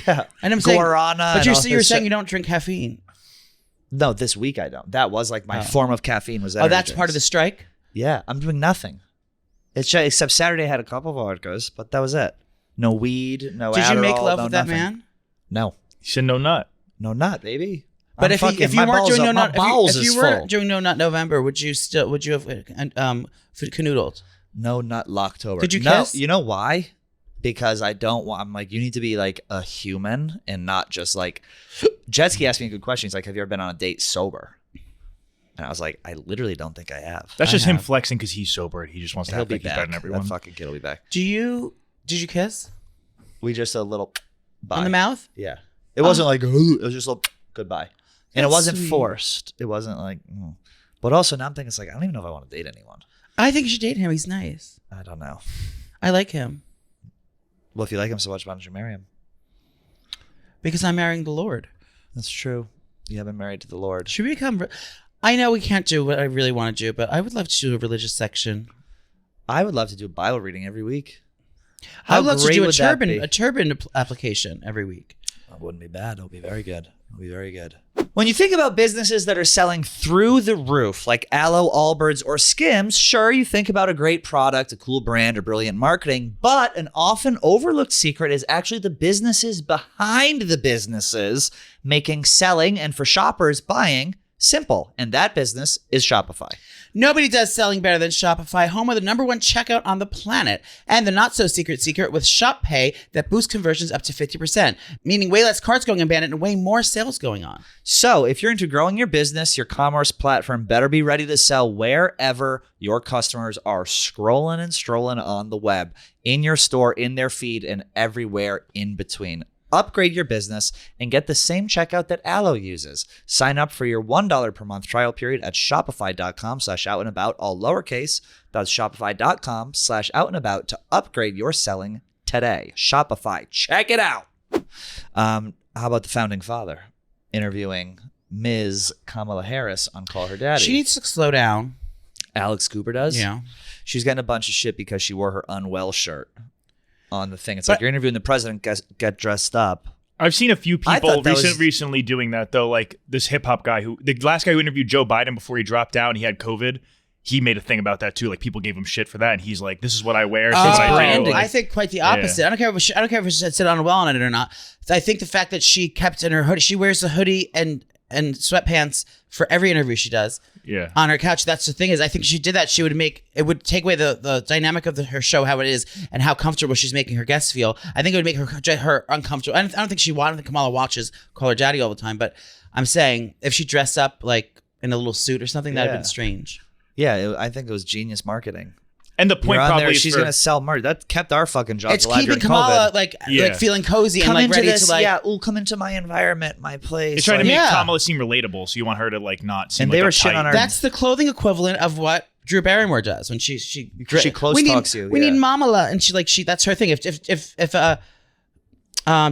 Speaker 3: Yeah,
Speaker 2: and I'm saying,
Speaker 3: guarana.
Speaker 2: But you're saying you don't drink caffeine.
Speaker 3: No, this week I don't. That was like my form of caffeine was.
Speaker 2: That's drinks. Part of the strike.
Speaker 3: Yeah, I'm doing nothing. It's just, except Saturday I had a couple of vodkas, but that was it. No weed, no.
Speaker 2: Did
Speaker 3: Adderall,
Speaker 2: you make love with that
Speaker 3: nothing.
Speaker 2: Man?
Speaker 3: No.
Speaker 4: You said no nut.
Speaker 3: No nut, baby.
Speaker 2: But if you weren't doing no nut, if you were doing no nut November, would you have canoodled?
Speaker 3: No nut Locktober.
Speaker 2: Could you kiss?
Speaker 3: You know why? Because I don't want. I'm like, you need to be like a human and not just like. Jetski asked me a good question. He's like, "Have you ever been on a date sober?" And I was like, "I literally don't think I have."
Speaker 4: That's just him flexing because he's sober. He just wants to have like he's better than everyone.
Speaker 3: That fucking kid will be back.
Speaker 2: Did you kiss?
Speaker 3: We just a little bye.
Speaker 2: On the mouth.
Speaker 3: Yeah, it wasn't like it was just a little goodbye, and it wasn't forced. It wasn't like. But also now I'm thinking it's like I don't even know if I want to date anyone.
Speaker 2: I think you should date him. He's nice.
Speaker 3: I don't know.
Speaker 2: I like him.
Speaker 3: Well, if you like him so much, why don't you marry him?
Speaker 2: Because I'm marrying the Lord.
Speaker 3: That's true. You have been married to the Lord.
Speaker 2: Should we become... I know we can't do what I really want to do, but I would love to do a religious section.
Speaker 3: I would love to do a Bible reading every week.
Speaker 2: I would love to do a turban application every week.
Speaker 3: That wouldn't be bad. It would be very good. It would be very good. When you think about businesses that are selling through the roof, like Aloe, Allbirds, or Skims, sure, you think about a great product, a cool brand, or brilliant marketing, but an often overlooked secret is actually the businesses behind the businesses making selling and for shoppers buying Simple. And that business is Shopify.
Speaker 2: Nobody does selling better than Shopify, home of the #1 checkout on the planet, and the not-so-secret secret with Shop Pay that boosts conversions up to 50%, meaning way less carts going abandoned and way more sales going on.
Speaker 3: So if you're into growing your business, your commerce platform better be ready to sell wherever your customers are scrolling and strolling on the web, in your store, in their feed, and everywhere in between. Upgrade your business and get the same checkout that Aloe uses. Sign up for your $1 per month trial period at shopify.com/outlandabout, all lowercase. That's shopify.com/outlandabout to upgrade your selling today. Shopify, check it out. How about the founding father interviewing Ms. Kamala Harris on Call Her Daddy?
Speaker 2: She needs to slow down.
Speaker 3: Alex Cooper does?
Speaker 2: Yeah.
Speaker 3: She's getting a bunch of shit because she wore her unwell shirt on the thing. It's like you're interviewing the president, get dressed up.
Speaker 4: I've seen a few people
Speaker 3: was...
Speaker 4: recently doing that, though. Like this hip hop guy the last guy who interviewed Joe Biden before he dropped out and he had COVID, he made a thing about that too. Like people gave him shit for that, and he's like, "This is what I wear."
Speaker 2: I think quite the opposite.
Speaker 4: Yeah.
Speaker 2: I don't care if she said on well on it or not. I think the fact that she kept in her hoodie, she wears a hoodie and sweatpants for every interview she does.
Speaker 4: Yeah.
Speaker 2: On her couch. That's the thing is, I think she did that. It would take away the dynamic of her show, how it is, and how comfortable she's making her guests feel. I think it would make her uncomfortable. I don't think I don't think Kamala watches Call Her Daddy all the time, but I'm saying if she dressed up like in a little suit or something, that'd have been strange.
Speaker 3: Yeah, I think it was genius marketing.
Speaker 4: And the point probably is
Speaker 3: she's going to sell merch. That kept our fucking jobs alive during COVID.
Speaker 2: It's keeping Kamala like feeling cozy and like ready to like.
Speaker 3: Yeah, come into my environment, my place.
Speaker 4: It's trying to make Kamala seem relatable, so you want her to like not seem.
Speaker 3: And
Speaker 4: like
Speaker 3: they were
Speaker 4: uptight.
Speaker 3: shitting on her.
Speaker 2: That's the clothing equivalent of what Drew Barrymore does when she
Speaker 3: close talks you.
Speaker 2: We need Mamala, and she that's her thing. If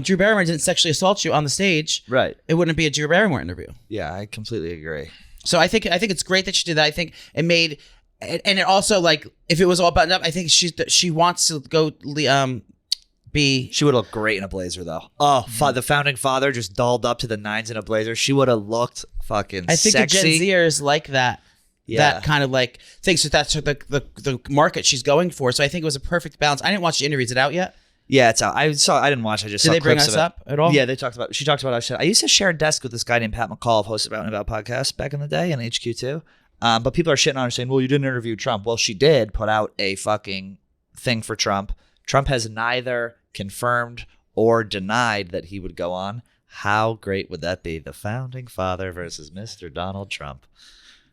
Speaker 2: Drew Barrymore didn't sexually assault you on the stage,
Speaker 3: right, it
Speaker 2: wouldn't be a Drew Barrymore interview.
Speaker 3: Yeah, I completely agree.
Speaker 2: So I think it's great that she did that. I think it made. And it also, like, if it was all buttoned up, I think she wants to go be.
Speaker 3: She would look great in a blazer, though. Oh, the founding father just dolled up to the nines in a blazer. She would have looked fucking sexy.
Speaker 2: I think the Gen Zers like that. Yeah. That kind of like thing. So that's the market she's going for. So I think it was a perfect balance. I didn't watch the interview. Is it out yet?
Speaker 3: Yeah, it's out. I didn't watch. I just saw
Speaker 2: Did they bring
Speaker 3: clips
Speaker 2: us
Speaker 3: of it.
Speaker 2: up at all?
Speaker 3: Yeah, she talked about. I used to share a desk with this guy named Pat McCall, hosted Out and About podcast back in the day on HQ2. But people are shitting on her saying, well, you didn't interview Trump. Well, she did put out a fucking thing for Trump. Trump has neither confirmed or denied that he would go on. How great would that be? The founding father versus Mr. Donald Trump.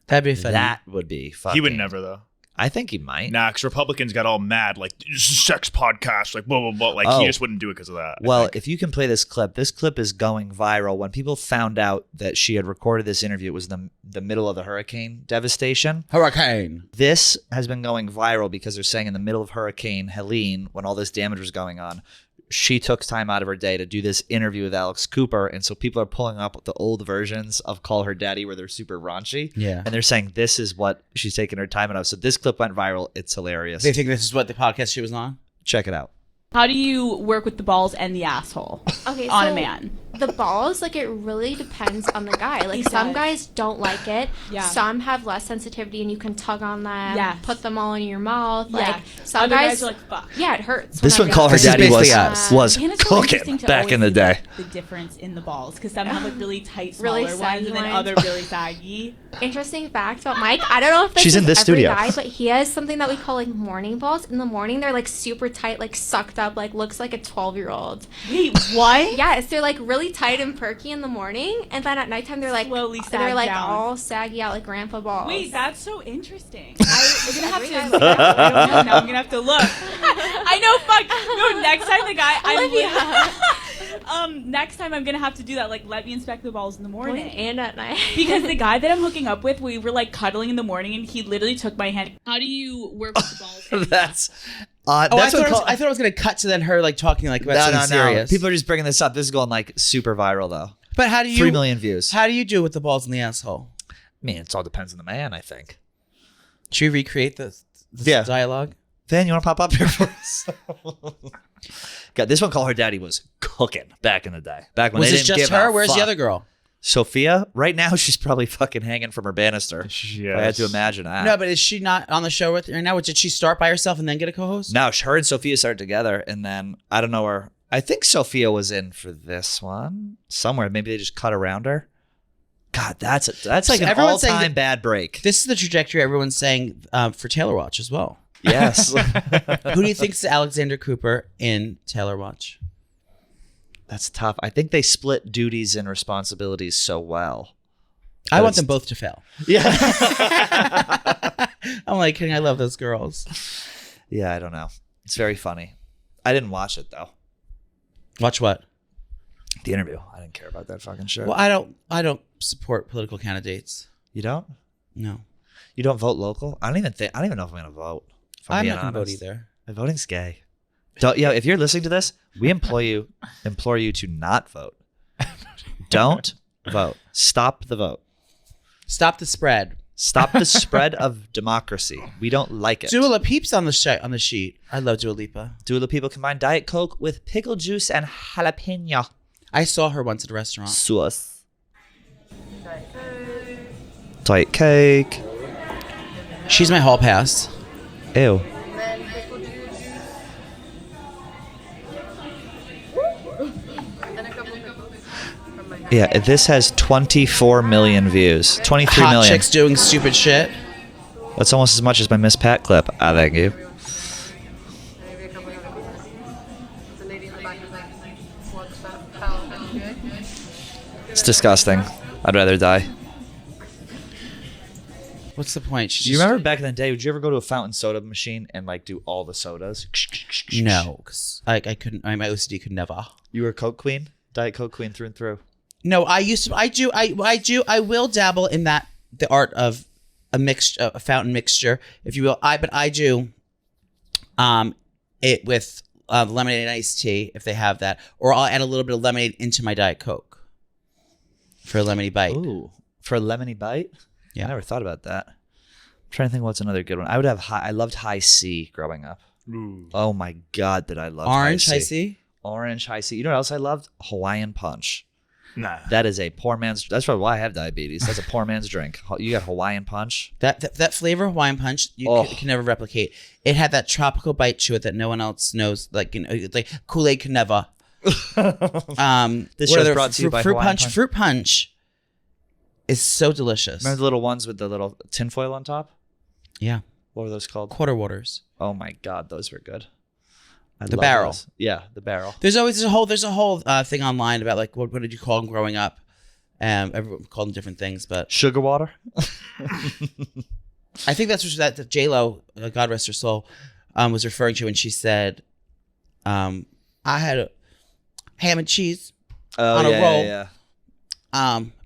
Speaker 2: That'd be funny.
Speaker 3: That would be fucking.
Speaker 4: He would never, though.
Speaker 3: I think he might.
Speaker 4: Nah, because Republicans got all mad, like, this is a sex podcast, like, blah, blah, blah. Like, he just wouldn't do it because of that.
Speaker 3: Well, if you can play this clip is going viral. When people found out that she had recorded this interview, it was the middle of the hurricane devastation.
Speaker 2: Hurricane.
Speaker 3: This has been going viral because they're saying in the middle of Hurricane Helene, when all this damage was going on, she took time out of her day to do this interview with Alex Cooper. And so people are pulling up the old versions of Call Her Daddy where they're super raunchy.
Speaker 2: Yeah.
Speaker 3: And they're saying this is what she's taking her time out of. So this clip went viral. It's hilarious.
Speaker 2: They think this is what the podcast she was on?
Speaker 3: Check it out.
Speaker 5: How do you work with the balls and the asshole on a man?
Speaker 6: The balls, like, it really depends on the guy. Like, some guys don't like it. Yeah. Some have less sensitivity, and you can tug on them, put them all in your mouth. Yeah. Like, some guys are like, fuck. Yeah, it hurts.
Speaker 3: This one, Call Her Daddy was cooking back in the day.
Speaker 5: The difference in the balls, because some have like really tight, smaller ones, and then other really saggy.
Speaker 6: Interesting fact about Mike. I don't know if this
Speaker 3: She's
Speaker 6: is
Speaker 3: in this
Speaker 6: every
Speaker 3: studio.
Speaker 6: guy, but he has something that we call like morning balls. In the morning, they're like super tight, like sucked up, like looks like a 12-year-old.
Speaker 5: Wait, what?
Speaker 6: Yes, they're like really tight and perky in the morning, and then at nighttime they're like
Speaker 5: slowly sag
Speaker 6: they're like
Speaker 5: down.
Speaker 6: All saggy out like grandpa balls.
Speaker 5: Wait, that's so interesting. I'm gonna have to. I don't know. Now I'm gonna have to look. I know. Fuck. No. Next time the guy. Next time I'm gonna have to do that. Like, let me inspect the balls in the morning
Speaker 6: and at night.
Speaker 5: Because the guy that I'm hooking up with, we were like cuddling in the morning, and he literally took my hand. How do you work with the balls?
Speaker 3: That's
Speaker 2: I thought it was going to cut to then her like talking like about something serious.
Speaker 3: People are just bringing this up. This is going like super viral though.
Speaker 2: But how do you
Speaker 3: 3 million views?
Speaker 2: How do you do with the balls in the asshole?
Speaker 3: I mean, it all depends on the man, I think.
Speaker 2: Should we recreate the dialogue?
Speaker 3: Van, you want to pop up here for us? God, this one, Call Her Daddy, was cooking back in the day. Back when
Speaker 2: was
Speaker 3: they
Speaker 2: this
Speaker 3: didn't
Speaker 2: just
Speaker 3: give
Speaker 2: her?
Speaker 3: a
Speaker 2: Where's
Speaker 3: fuck.
Speaker 2: the other girl?
Speaker 3: Sophia, right now she's probably fucking hanging from her banister.
Speaker 4: Yes.
Speaker 3: I had to imagine that.
Speaker 2: No, but is she not on the show with her now? Did she start by herself and then get a co-host?
Speaker 3: No, her and Sophia started together, and then I don't know where. I think Sophia was in for this one somewhere. Maybe they just cut around her. God, that's like an
Speaker 2: Everyone's saying
Speaker 3: all-time
Speaker 2: that-
Speaker 3: bad break.
Speaker 2: This is the trajectory everyone's saying for Taylor Watch as well.
Speaker 3: Yes.
Speaker 2: Who do you think's Alexander Cooper in Taylor Watch?
Speaker 3: That's tough. I think they split duties and responsibilities so well.
Speaker 2: I want them both to fail.
Speaker 3: Yeah.
Speaker 2: I'm like, I love those girls.
Speaker 3: Yeah, I don't know. It's very funny. I didn't watch it though.
Speaker 2: Watch what?
Speaker 3: The interview. I didn't care about that fucking shit.
Speaker 2: Well, I don't support political candidates.
Speaker 3: You don't?
Speaker 2: No.
Speaker 3: You don't vote local? I don't even know if I'm gonna vote.
Speaker 2: I'm not gonna vote either.
Speaker 3: Voting's gay. Don't, if you're listening to this, we implore you to not vote. Don't vote. Stop the vote.
Speaker 2: Stop the spread.
Speaker 3: Stop the spread of democracy. We don't like it.
Speaker 2: Dua Lipa's on the sheet. I love Dua Lipa.
Speaker 3: Dua Lipa combined Diet Coke with pickle juice and jalapeno
Speaker 2: I saw her once at a restaurant.
Speaker 3: sauce. Diet cake.
Speaker 2: She's my hall pass.
Speaker 3: Ew. Yeah, this has 24 million views. 23
Speaker 2: Hot
Speaker 3: million.
Speaker 2: chicks doing stupid shit.
Speaker 3: That's almost as much as my Miss Pat clip. I thank you. It's disgusting. I'd rather die.
Speaker 2: What's the point?
Speaker 3: Do you remember back in the day, would you ever go to a fountain soda machine and like do all the sodas?
Speaker 2: No, because I couldn't. My OCD could never.
Speaker 3: You were a Coke queen? Diet Coke queen through and through.
Speaker 2: No, I used to. I will dabble in that, the art of a fountain mixture, if you will. But I do, it with lemonade and iced tea if they have that, or I'll add a little bit of lemonade into my Diet Coke for a lemony bite.
Speaker 3: Ooh, for a lemony bite?
Speaker 2: Yeah.
Speaker 3: I never thought about that. I'm trying to think what's another good one. I loved High C growing up.
Speaker 4: Ooh.
Speaker 3: Oh my God, did I love
Speaker 2: Orange
Speaker 3: High
Speaker 2: High
Speaker 3: C.
Speaker 2: C.
Speaker 3: Orange High C. You know what else I loved? Hawaiian Punch.
Speaker 4: Nah.
Speaker 3: That is a poor man's. That's probably why I have diabetes. That's a poor man's drink. You got Hawaiian Punch.
Speaker 2: That flavor Hawaiian Punch you can never replicate. It had that tropical bite to it that no one else knows. Like like Kool-Aid can never.
Speaker 3: This
Speaker 2: what
Speaker 3: show's
Speaker 2: other-
Speaker 3: brought to you by
Speaker 2: Fruit
Speaker 3: Hawaiian
Speaker 2: Punch.
Speaker 3: Punch.
Speaker 2: Fruit Punch is so delicious.
Speaker 3: Remember the little ones with the little tinfoil on top?
Speaker 2: Yeah.
Speaker 3: What were those called?
Speaker 2: Quarter waters.
Speaker 3: Oh my God, those were good. I
Speaker 2: The
Speaker 3: love
Speaker 2: barrel.
Speaker 3: those. Yeah, the barrel.
Speaker 2: There's a whole thing online about like what did you call them growing up? Everyone called them different things, but
Speaker 3: Sugar water.
Speaker 2: I think that's what that J.Lo, God rest her soul, was referring to when she said, "I had a ham and cheese on a roll,
Speaker 3: Yeah.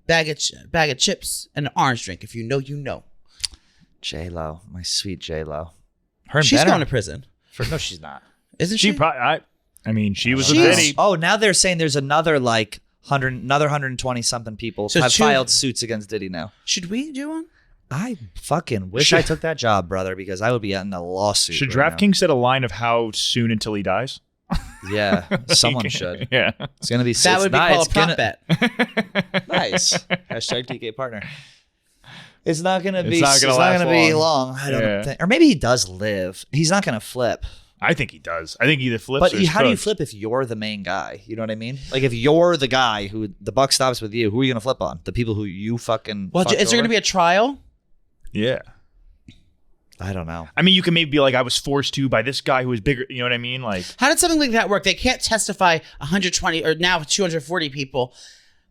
Speaker 2: bag of chips, and an orange drink. If you know, you know."
Speaker 3: J.Lo, my sweet J.Lo. Her and
Speaker 2: She's
Speaker 3: Ben
Speaker 2: going
Speaker 3: are-
Speaker 2: to prison,
Speaker 3: No, she's not.
Speaker 2: isn't she?
Speaker 4: She probably. I mean, she was
Speaker 2: She's-
Speaker 4: with Diddy.
Speaker 3: Oh, now they're saying there's another 120 something people
Speaker 2: So
Speaker 3: have
Speaker 2: two-
Speaker 3: filed suits against Diddy now.
Speaker 2: Should we do one?
Speaker 3: I fucking wish I took that job, brother, because I would be in a lawsuit.
Speaker 4: Should
Speaker 3: right now.
Speaker 4: DraftKings set a line of how soon until he dies?
Speaker 3: Yeah, someone should.
Speaker 4: Yeah.
Speaker 3: It's gonna be.
Speaker 2: That would be called a prop bet.
Speaker 3: Nice. Hashtag TK partner. It's not gonna be.
Speaker 4: It's not gonna last
Speaker 3: be
Speaker 4: long.
Speaker 3: long. I don't
Speaker 4: Yeah.
Speaker 3: think. Or maybe he does live. He's not gonna flip.
Speaker 4: I think he does. I think he either flips
Speaker 3: But
Speaker 4: or he's
Speaker 3: how do you
Speaker 4: cooked.
Speaker 3: flip if you're the main guy? You know what I mean? Like if you're the guy who the buck stops with you, who are you gonna flip on? The people who you fucking.
Speaker 2: Well,
Speaker 3: fucked
Speaker 2: is there going to
Speaker 3: over?
Speaker 2: be a trial?
Speaker 4: Yeah.
Speaker 3: I don't know.
Speaker 4: I mean, you can maybe be like, I was forced to by this guy who was bigger. You know what I mean? Like,
Speaker 2: How did something like that work? They can't testify 120 or now 240 people.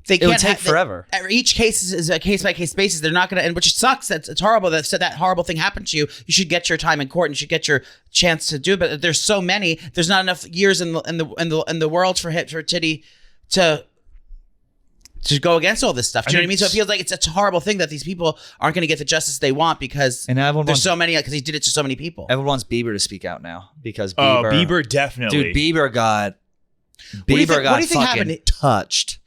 Speaker 2: They
Speaker 3: It would
Speaker 2: can't
Speaker 3: take forever.
Speaker 2: Each case is a case by case basis. They're not going to, and which sucks. It's horrible that that horrible thing happened to you. You should get your time in court and you should get your chance to do it. But there's so many. There's not enough years in the world for Diddy to go against all this stuff. Do you know what I mean? So it feels like it's a horrible thing that these people aren't going to get the justice they want because
Speaker 3: And everyone
Speaker 2: there's
Speaker 3: wants,
Speaker 2: so many, because he did it to so many people.
Speaker 3: everyone wants Bieber to speak out now because
Speaker 4: oh,
Speaker 3: Bieber.
Speaker 4: Bieber definitely.
Speaker 3: Dude, Bieber got.
Speaker 2: do you think- what
Speaker 3: got
Speaker 2: do you think
Speaker 3: fucking
Speaker 2: happened?
Speaker 3: touched.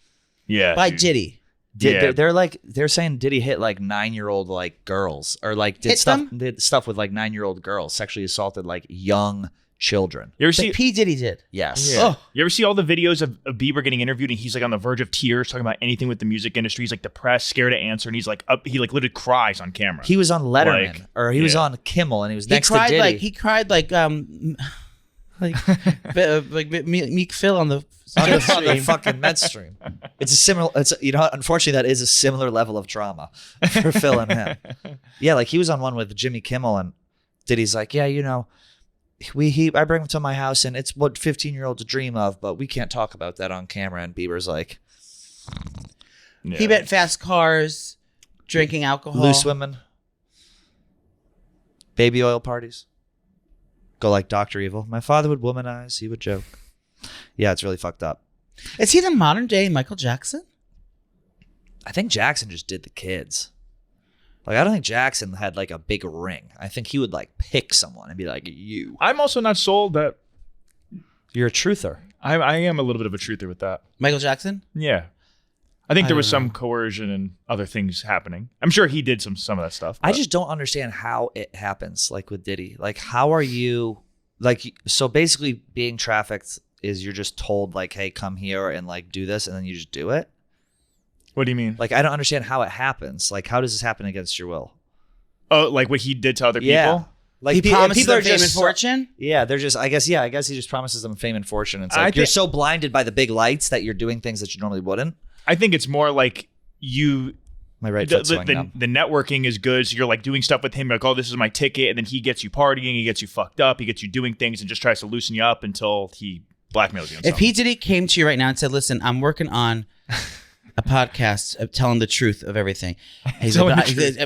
Speaker 4: Yeah.
Speaker 2: By
Speaker 4: dude.
Speaker 2: Diddy.
Speaker 4: Yeah.
Speaker 3: They're saying Diddy hit like 9-year-old like girls or like
Speaker 2: Hit them?
Speaker 3: did stuff with like 9-year-old girls, sexually assaulted like young children.
Speaker 4: You ever
Speaker 2: Like
Speaker 4: see?
Speaker 2: P. Diddy did.
Speaker 3: Yes.
Speaker 4: Yeah.
Speaker 2: Oh.
Speaker 4: You ever see all the videos of Bieber getting interviewed and he's like on the verge of tears talking about anything with the music industry? He's like depressed, scared to answer, and he's like he like literally cries on camera.
Speaker 3: He was on Letterman
Speaker 4: Like,
Speaker 3: or he was
Speaker 4: yeah.
Speaker 3: on Kimmel and he was
Speaker 2: He
Speaker 3: next to
Speaker 2: cried
Speaker 3: Diddy.
Speaker 2: like like Meek Phil on the
Speaker 3: fucking Mets stream. It's a similar. It's unfortunately that is a similar level of trauma for Phil and him. Yeah, like he was on one with Jimmy Kimmel and Diddy's like, yeah, I bring him to my house and it's what 15-year-olds dream of, but we can't talk about that on camera. And Bieber's like,
Speaker 2: he bet fast cars, drinking alcohol,
Speaker 3: loose women, baby oil parties. Go like Dr. Evil. My father would womanize. He would joke. Yeah, it's really fucked up.
Speaker 2: Is he the modern day Michael Jackson?
Speaker 3: I think Jackson just did the kids. Like, I don't think Jackson had like a big ring. I think he would like pick someone and be like, you.
Speaker 4: I'm also not sold that.
Speaker 3: You're a truther.
Speaker 4: I am a little bit of a truther with that.
Speaker 2: Michael Jackson?
Speaker 4: Yeah. I think there was some coercion and other things happening. I'm sure he did some of that stuff.
Speaker 3: I just don't understand how it happens, like with Diddy. Like, how are you, like, so basically being trafficked is you're just told, like, hey, come here and, like, do this, and then you just do it?
Speaker 4: What do you mean?
Speaker 3: Like, I don't understand how it happens. Like, how does this happen against your will?
Speaker 4: Oh, like what he did to other people?
Speaker 3: Yeah. Like,
Speaker 2: he promises
Speaker 3: people
Speaker 2: them fame and fortune?
Speaker 3: Yeah, they're just, I guess he just promises them fame and fortune. It's like, you're so blinded by the big lights that you're doing things that you normally wouldn't.
Speaker 4: I think it's more like
Speaker 3: my right foot's going down.
Speaker 4: The networking is good, so you're like doing stuff with him, like, oh, this is my ticket, and then he gets you partying, he gets you fucked up, he gets you doing things, and just tries to loosen you up until he blackmails you.
Speaker 2: If P. Diddy came to you right now and said, listen, I'm working on a podcast of telling the truth of everything. He's like,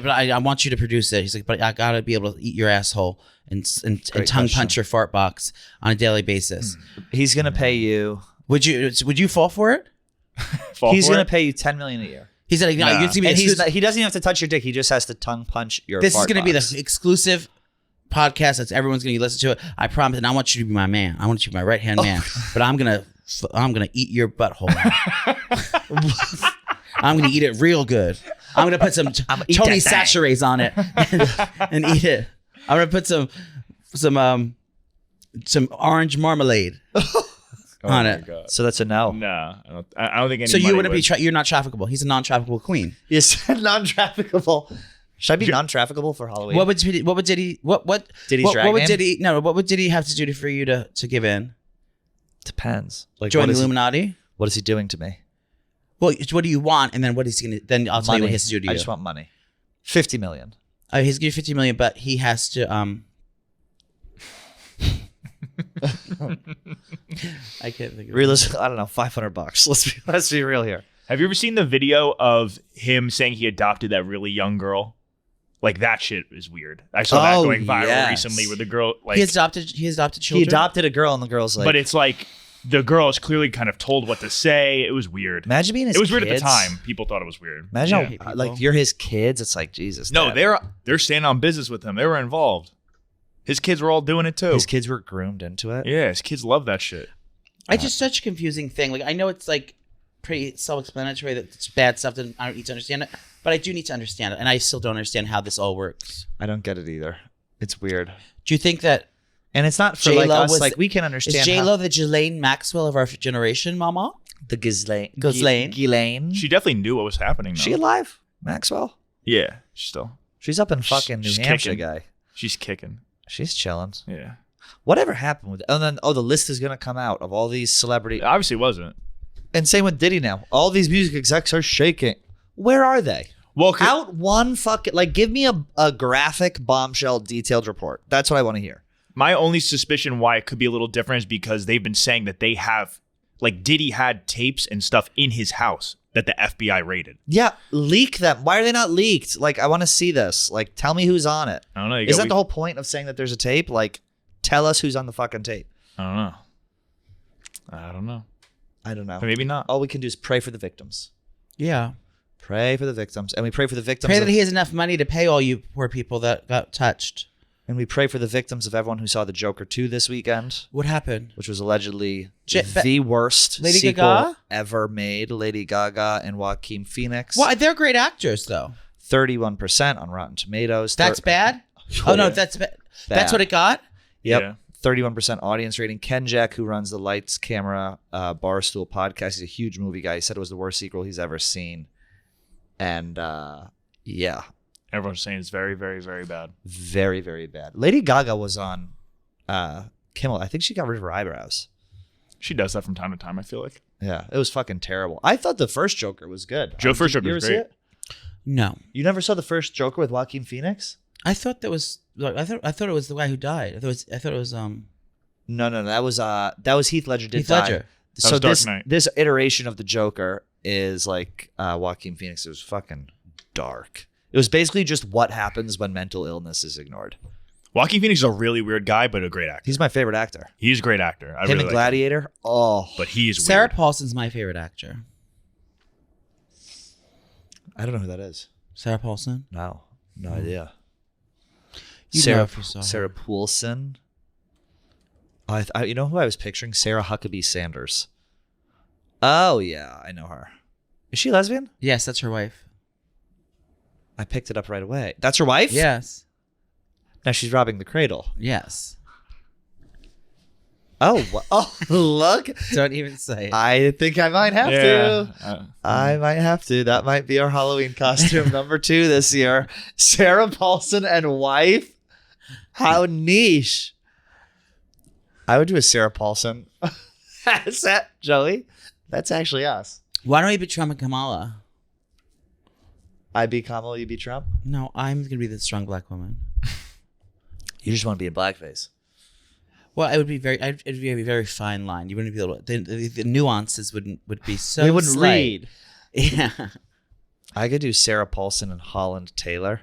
Speaker 2: but I want you to produce it. He's like, but I gotta be able to eat your asshole and tongue punch your fart box on a daily basis.
Speaker 3: He's gonna pay you.
Speaker 2: Would you fall for it?
Speaker 3: He's gonna pay you $10 million a year.
Speaker 2: He said, no, he
Speaker 3: doesn't even have to touch your dick. He just has to tongue punch your.
Speaker 2: This
Speaker 3: fart
Speaker 2: is going to be
Speaker 3: box.
Speaker 2: the exclusive podcast that everyone's going to listen to it. I promise, and I want you to be my man. I want you to be my right hand man. But I'm gonna eat your butthole. I'm gonna eat it real good. I'm gonna put some Tony Saturates on it and eat it. I'm gonna put some orange marmalade. On it.
Speaker 4: God.
Speaker 3: So that's a no.
Speaker 4: No, I don't think any.
Speaker 2: So you wouldn't be. You're not traffickable. He's a non-traffickable queen.
Speaker 3: You said non-traffickable. Should I be non-traffickable for Halloween?
Speaker 2: What would Diddy? What Diddy's
Speaker 3: drag
Speaker 2: what would
Speaker 3: name?
Speaker 2: Diddy? No. What would Diddy have to do for you to give in?
Speaker 3: Depends. Like,
Speaker 2: join the Illuminati.
Speaker 3: What is he doing to me?
Speaker 2: Well, what do you want? And then what is he gonna? Then I'll tell you what he has to do to you.
Speaker 3: I just want money. $50 million.
Speaker 2: He's gonna give you $50 million, but he has to. I can't think of
Speaker 3: it. I don't know, $500. Let's be real here.
Speaker 4: Have you ever seen the video of him saying he adopted that really young girl? Like, that shit is weird. I saw that going viral recently with the girl. Like,
Speaker 2: he adopted children.
Speaker 3: He adopted a girl, and the girl's like.
Speaker 4: But it's like the girl is clearly kind of told what to say. It was weird.
Speaker 3: Imagine being his.
Speaker 4: It was
Speaker 3: kids.
Speaker 4: weird at the time. People thought it was weird.
Speaker 3: Imagine how, like, you're his kids. It's like, Jesus.
Speaker 4: No,
Speaker 3: Dad.
Speaker 4: they're staying on business with him. They were involved. His kids were all doing it too.
Speaker 3: His kids were groomed into it.
Speaker 4: Yeah, his kids love that shit.
Speaker 2: It's just such a confusing thing. Like, I know it's like pretty self-explanatory that it's bad stuff that I don't need to understand it, but I do need to understand it, and I still don't understand how this all works.
Speaker 3: I don't get it either. It's weird.
Speaker 2: Do you think that?
Speaker 3: And it's not for J.Lo like us. Like, we can understand.
Speaker 2: Is J.Lo the Ghislaine Maxwell of our generation, Mama?
Speaker 3: The Ghislaine.
Speaker 4: She definitely knew what was happening. Though.
Speaker 3: She alive, Maxwell?
Speaker 4: Yeah, still.
Speaker 3: She's up in fucking New Hampshire,
Speaker 4: kicking.
Speaker 3: guy.
Speaker 4: She's kicking.
Speaker 3: She's chilling.
Speaker 4: Yeah.
Speaker 3: Whatever happened with it? And then, the list is going to come out of all these celebrities.
Speaker 4: It obviously wasn't.
Speaker 3: And same with Diddy now. All these music execs are shaking. Where are they?
Speaker 4: Well,
Speaker 3: out one fucking, like, give me a graphic, bombshell, detailed report. That's what I want to hear.
Speaker 4: My only suspicion why it could be a little different is because they've been saying that they have, like, Diddy had tapes and stuff in his house that the FBI raided.
Speaker 3: Yeah, leak them. Why are they not leaked? Like, I want to see this. Like, tell me who's on it.
Speaker 4: I don't know.
Speaker 3: Isn't that the whole point of saying that there's a tape? Like, tell us who's on the fucking tape.
Speaker 4: I don't know. Maybe not.
Speaker 3: All we can do is pray for the victims.
Speaker 2: Yeah.
Speaker 3: Pray for the victims. And we pray for the victims.
Speaker 2: Pray that he has enough money to pay all you poor people that got touched.
Speaker 3: And we pray for the victims of everyone who saw The Joker 2 this weekend.
Speaker 2: What happened?
Speaker 3: Which was allegedly the worst
Speaker 2: Lady
Speaker 3: sequel
Speaker 2: Gaga?
Speaker 3: ever made. Lady Gaga and Joaquin Phoenix.
Speaker 2: Well, they're great actors, though.
Speaker 3: 31% on Rotten Tomatoes.
Speaker 2: That's bad? Oh, no, that's bad. That's what it got?
Speaker 3: Yep.
Speaker 4: Yeah.
Speaker 3: 31% audience rating. Ken Jack, who runs the Lights Camera Barstool podcast, he's a huge movie guy. He said it was the worst sequel he's ever seen. And yeah.
Speaker 4: Everyone's saying it's very, very, very bad.
Speaker 3: Very, very bad. Lady Gaga was on Kimmel. I think she got rid of her eyebrows.
Speaker 4: She does that from time to time, I feel like.
Speaker 3: Yeah, it was fucking terrible. I thought the first Joker was good.
Speaker 4: First Joker was great.
Speaker 2: No.
Speaker 3: You never saw the first Joker with Joaquin Phoenix?
Speaker 2: I thought that was I thought it was the guy who died. I thought it was
Speaker 3: No, that was Heath Ledger did
Speaker 2: Heath
Speaker 3: die.
Speaker 2: Ledger.
Speaker 3: So
Speaker 4: Dark Knight.
Speaker 3: this iteration of the Joker is like Joaquin Phoenix. It was fucking dark. It was basically just what happens when mental illness is ignored.
Speaker 4: Joaquin Phoenix is a really weird guy, but a great actor.
Speaker 3: He's my favorite actor.
Speaker 4: He's a great actor. I
Speaker 3: Him
Speaker 4: really
Speaker 3: in
Speaker 4: like
Speaker 3: Gladiator.
Speaker 4: him.
Speaker 3: Oh,
Speaker 4: But he's
Speaker 2: Sarah
Speaker 4: weird.
Speaker 2: Paulson's my favorite actor.
Speaker 3: I don't know who that is.
Speaker 2: Sarah Paulson?
Speaker 3: No idea.
Speaker 2: You know if you saw her.
Speaker 3: Sarah Paulson. You know who I was picturing? Sarah Huckabee Sanders. Oh yeah, I know her. Is she lesbian?
Speaker 2: Yes, that's her wife.
Speaker 3: I picked it up right away. That's her wife?
Speaker 2: Yes.
Speaker 3: Now she's robbing the cradle.
Speaker 2: Yes.
Speaker 3: Oh, look.
Speaker 2: Don't even say it.
Speaker 3: I think I might have to.
Speaker 4: to.
Speaker 3: I might have to. That might be our Halloween costume number 2 this year. Sarah Paulson and wife. How niche. I would do a Sarah Paulson. Is that Joey? That's actually us.
Speaker 2: Why don't we be Trump and Kamala?
Speaker 3: I be Kamala, you be Trump?
Speaker 2: No, I'm going to be the strong black woman.
Speaker 3: You just want to be in blackface.
Speaker 2: Well, it'd be a very fine line. You wouldn't be able to, the nuances would be so
Speaker 3: They wouldn't
Speaker 2: slight.
Speaker 3: read.
Speaker 2: Yeah.
Speaker 3: I could do Sarah Paulson and Holland Taylor.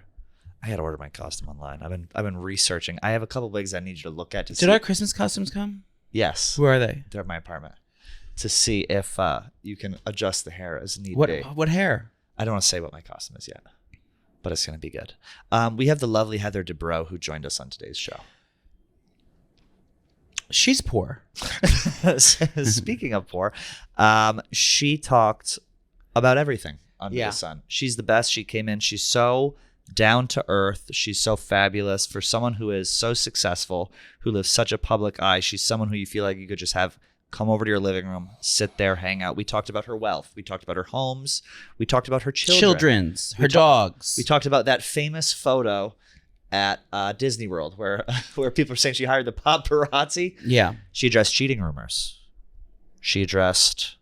Speaker 3: I got to order my costume online. I've been researching. I have a couple wigs I need you to look at to see.
Speaker 2: Did our Christmas costumes come?
Speaker 3: Yes.
Speaker 2: Where are they?
Speaker 3: They're at my apartment. To see if you can adjust the hair as need be.
Speaker 2: What hair?
Speaker 3: I don't want to say what my costume is yet, but it's going to be good. We have the lovely Heather Dubrow who joined us on today's show.
Speaker 2: She's poor.
Speaker 3: Speaking of poor, she talked about everything under the sun. She's the best. She came in. She's so down to earth. She's so fabulous. For someone who is so successful, who lives such a public eye, she's someone who you feel like you could just have come over to your living room, sit there, hang out. We talked about her wealth. We talked about her homes. We talked about her children.
Speaker 2: Her dogs.
Speaker 3: We talked about that famous photo at Disney World where people are saying she hired the paparazzi.
Speaker 2: Yeah.
Speaker 3: She addressed cheating rumors. She addressed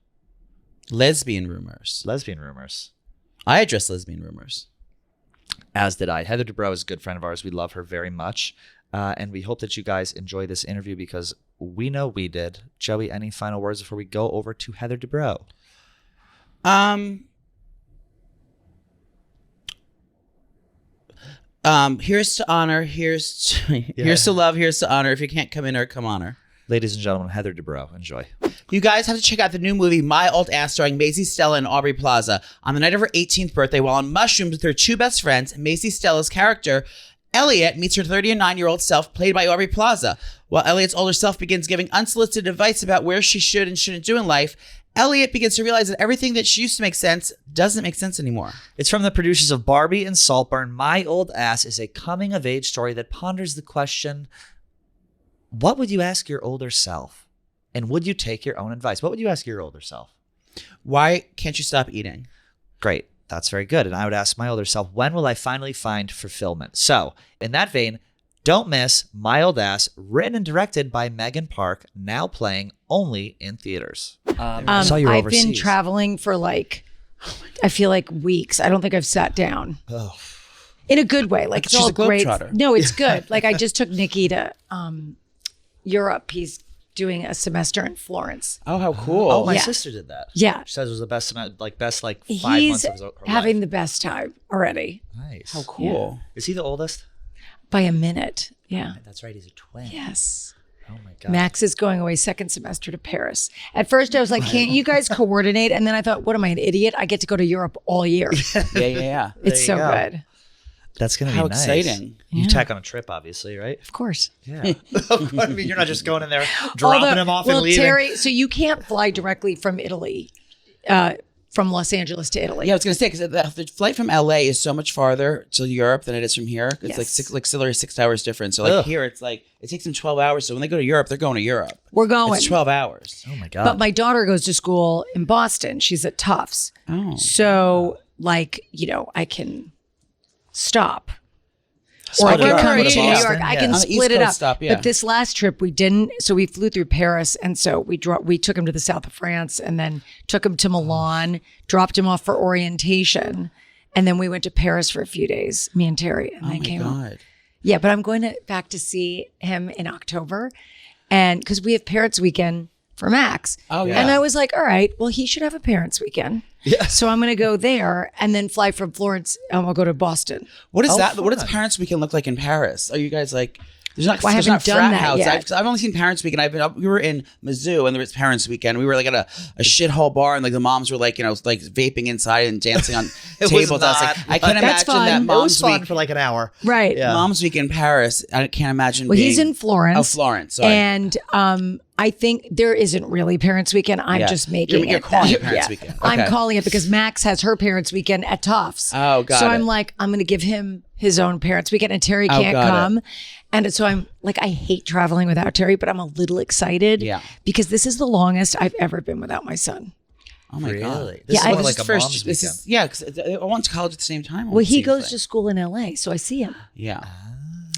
Speaker 2: lesbian rumors.
Speaker 3: I
Speaker 2: addressed lesbian rumors.
Speaker 3: As did I. Heather Dubrow is a good friend of ours. We love her very much. And we hope that you guys enjoy this interview because we know we did. Joey, any final words before we go over to Heather Dubrow?
Speaker 2: Here's to honor. Here's to love. Here's to honor. If you can't come in or come on her.
Speaker 3: Ladies and gentlemen, Heather Dubrow. Enjoy.
Speaker 2: You guys have to check out the new movie, My Old Ass, starring Maisie Stella and Aubrey Plaza. On the night of her 18th birthday, while on mushrooms with her 2 best friends, Maisie Stella's character, Elliot, meets her 39-year-old self, played by Aubrey Plaza. While Elliot's older self begins giving unsolicited advice about where she should and shouldn't do in life, Elliot begins to realize that everything that used to make sense doesn't make sense anymore.
Speaker 3: It's from the producers of Barbie and Saltburn. My Old Ass is a coming-of-age story that ponders the question, what would you ask your older self? And would you take your own advice? What would you ask your older self?
Speaker 2: Why can't you stop eating?
Speaker 3: Great. That's very good. And I would ask my older self, when will I finally find fulfillment? So, in that vein, don't miss My Old Ass, written and directed by Megan Park, now playing only in theaters. I saw you were
Speaker 1: I've
Speaker 3: overseas.
Speaker 1: been traveling for I feel like weeks. I don't think I've sat down.
Speaker 3: Oh.
Speaker 1: In a good way. Like, it's
Speaker 2: She's
Speaker 1: all
Speaker 2: a
Speaker 1: great.
Speaker 2: globetrotter.
Speaker 1: No, it's good. Like, I just took Nikki to Europe. He's doing a semester in Florence.
Speaker 2: Oh, how cool.
Speaker 3: Oh, my
Speaker 1: Yeah.
Speaker 3: sister did that.
Speaker 1: Yeah.
Speaker 3: She says it was the best, 5
Speaker 1: He's
Speaker 3: months of her
Speaker 1: having
Speaker 3: life.
Speaker 1: the best time already
Speaker 3: Nice.
Speaker 2: How cool.
Speaker 3: Is he the oldest?
Speaker 1: by a minute. Yeah.
Speaker 3: That's right. He's a twin.
Speaker 1: Yes.
Speaker 3: Oh my God.
Speaker 1: Max is going away second semester to Paris. At first I was like, can't you guys coordinate? And then I thought, what am I, an idiot? I get to go to Europe all year.
Speaker 2: Yeah.
Speaker 1: It's so
Speaker 3: go.
Speaker 1: good.
Speaker 3: That's going to be
Speaker 2: How
Speaker 3: nice.
Speaker 2: exciting.
Speaker 3: You
Speaker 1: Yeah.
Speaker 3: tack on a trip, obviously, right?
Speaker 1: Of course.
Speaker 3: Yeah. I mean, you're not just going in there, dropping him off and leaving.
Speaker 1: Terry, so you can't fly directly from Italy, from Los Angeles to Italy.
Speaker 2: Yeah, I was going to say, because the flight from LA is so much farther to Europe than it is from here. It's
Speaker 1: Yes.
Speaker 2: like literally 6 hours difference. So like here, it's like, it takes them 12 hours. So when they go to Europe, they're going to Europe.
Speaker 1: We're going.
Speaker 2: It's 12 hours.
Speaker 3: Oh my God.
Speaker 1: But my daughter goes to school in Boston. She's at Tufts.
Speaker 2: Oh.
Speaker 1: So I can stop. Or
Speaker 2: Split it up.
Speaker 1: New
Speaker 2: Go to
Speaker 1: York.
Speaker 2: Boston.
Speaker 1: I can
Speaker 2: On the East
Speaker 1: split it
Speaker 2: Coast
Speaker 1: up.
Speaker 2: stop, yeah.
Speaker 1: But this last trip we didn't. So we flew through Paris, and so we took him to the south of France, and then took him to Milan, dropped him off for orientation, and then we went to Paris for a few days, me and Terry, and then came home. Yeah, but I'm going back to see him in October, and because we have Parents Weekend for Max.
Speaker 2: Oh, yeah.
Speaker 1: And I was like, all right, well, he should have a Parents Weekend. Yeah. So I'm going to go there and then fly from Florence, and we'll go to Boston.
Speaker 2: What is that?
Speaker 3: Fun.
Speaker 2: What does Parents Weekend look like in Paris? Are you guys like? There's not.
Speaker 1: Well, I
Speaker 2: there's
Speaker 1: haven't
Speaker 2: not
Speaker 1: done
Speaker 2: frat
Speaker 1: that
Speaker 2: house.
Speaker 1: yet.
Speaker 2: I've only seen Parents Weekend. We were in Mizzou and there was Parents Weekend. We were like at a shithole bar and like the moms were like like vaping inside and dancing on tables. I was like, I can't
Speaker 1: That's
Speaker 2: imagine
Speaker 1: fun.
Speaker 2: that
Speaker 1: It
Speaker 2: Mom's
Speaker 3: was fun
Speaker 2: Week.
Speaker 3: for like an hour.
Speaker 1: Right.
Speaker 3: Yeah.
Speaker 2: Mom's Week in Paris. I can't imagine.
Speaker 1: Well,
Speaker 2: being,
Speaker 1: he's in Florence.
Speaker 2: Oh, Florence. Sorry.
Speaker 1: And I think there isn't really Parents Weekend. I'm
Speaker 2: Yeah.
Speaker 1: just making
Speaker 2: You're
Speaker 1: it.
Speaker 2: calling it Parents Weekend.
Speaker 1: I'm
Speaker 2: Okay.
Speaker 1: calling it because Max has her Parents Weekend at Tufts.
Speaker 2: Oh, got
Speaker 1: so
Speaker 2: it.
Speaker 1: I'm like, I'm going to give him his own Parents Weekend, and Terry
Speaker 2: Oh,
Speaker 1: can't
Speaker 2: got it.
Speaker 1: come. And so I'm like, I hate traveling without Terry, but I'm a little excited.
Speaker 2: Yeah.
Speaker 1: Because this is the longest I've ever been without my son.
Speaker 2: Oh my god.
Speaker 3: Really? This
Speaker 1: Yeah,
Speaker 3: is
Speaker 1: I-
Speaker 3: more
Speaker 1: this
Speaker 3: like a mom's
Speaker 2: this
Speaker 3: weekend.
Speaker 2: is, yeah, because I went to college at the same time.
Speaker 1: Well,
Speaker 2: it
Speaker 1: he
Speaker 2: seems
Speaker 1: goes
Speaker 2: like.
Speaker 1: to school in LA, so I see him.
Speaker 2: Yeah.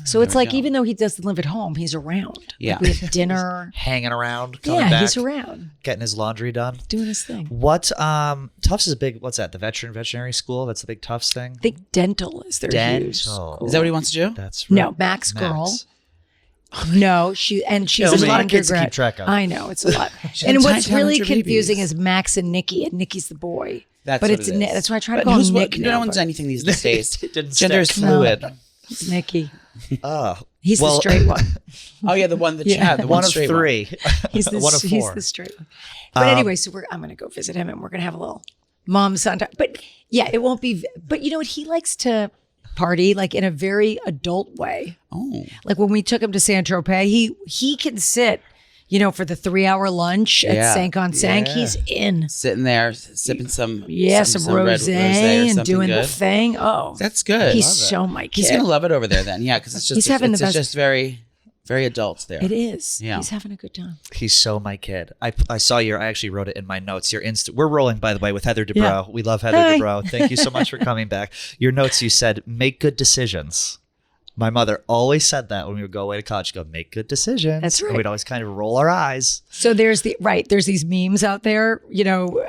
Speaker 1: So it's
Speaker 2: There we
Speaker 1: like,
Speaker 2: go.
Speaker 1: even though he doesn't live at home, he's around.
Speaker 2: Yeah.
Speaker 1: Like, we have dinner.
Speaker 3: Hanging around, coming
Speaker 1: Yeah,
Speaker 3: back,
Speaker 1: he's around
Speaker 3: getting his laundry done.
Speaker 1: doing his thing.
Speaker 3: What Tufts is a big, what's that? The veterinary school? That's the big Tufts thing?
Speaker 1: I think dental is their huge
Speaker 3: Dental.
Speaker 1: school.
Speaker 2: Is that what he wants to do?
Speaker 3: That's right.
Speaker 1: No, Max girl. No, she's
Speaker 3: There's a lot of kids to
Speaker 1: undergrad.
Speaker 3: keep track of.
Speaker 1: I know, it's a lot.
Speaker 2: She's
Speaker 1: And
Speaker 2: in
Speaker 1: what's
Speaker 2: Time
Speaker 1: really
Speaker 2: with your
Speaker 1: confusing
Speaker 2: babies.
Speaker 1: is Max and Nikki, and Nikki's the boy.
Speaker 2: That's
Speaker 1: but
Speaker 2: what
Speaker 1: it's
Speaker 2: it is.
Speaker 1: That's why I try to
Speaker 2: But
Speaker 1: call him
Speaker 2: who's
Speaker 1: Nick.
Speaker 2: no
Speaker 1: now,
Speaker 2: one's
Speaker 1: but
Speaker 2: anything these days.
Speaker 3: It didn't
Speaker 2: Gender is
Speaker 3: stick.
Speaker 2: fluid.
Speaker 1: it's Nikki.
Speaker 3: Oh.
Speaker 1: He's the
Speaker 3: Well-
Speaker 1: straight one.
Speaker 2: Oh yeah, the one that
Speaker 1: Yeah.
Speaker 2: the
Speaker 3: One of
Speaker 2: straight
Speaker 3: three.
Speaker 1: He's the
Speaker 3: One of
Speaker 1: he's
Speaker 3: four.
Speaker 1: the straight one. But anyway, so I'm going to go visit him, and we're going to have a little mom son time. But yeah, it won't be. But you know what? He likes to party like in a very adult way.
Speaker 2: Oh.
Speaker 1: Like when we took him to Saint Tropez, he can sit, for the 3-hour lunch at
Speaker 2: Yeah.
Speaker 1: Sank on Sank.
Speaker 3: Yeah.
Speaker 1: He's in.
Speaker 2: Sitting there sipping some
Speaker 1: Some
Speaker 2: red
Speaker 1: rosé
Speaker 2: or
Speaker 1: and
Speaker 2: something
Speaker 1: doing
Speaker 2: good.
Speaker 1: the thing. Oh,
Speaker 2: That's good.
Speaker 1: he's so my kid.
Speaker 2: He's gonna love it over there then. Yeah, because it's just
Speaker 1: He's having the
Speaker 2: it's
Speaker 1: best-
Speaker 2: just very very adult there.
Speaker 1: It is.
Speaker 2: Yeah.
Speaker 1: He's having a good time.
Speaker 3: He's so my kid. I saw I actually wrote it in my notes. Your we're rolling, by the way, with Heather Dubrow.
Speaker 1: Yeah.
Speaker 3: We love Heather
Speaker 1: Hi.
Speaker 3: Dubrow. Thank you so much for coming back. Your notes, you said, make good decisions. My mother always said that when we would go away to college. She'd go, make good decisions.
Speaker 1: That's right.
Speaker 3: And we'd always kind of roll our eyes.
Speaker 1: So there's these memes out there,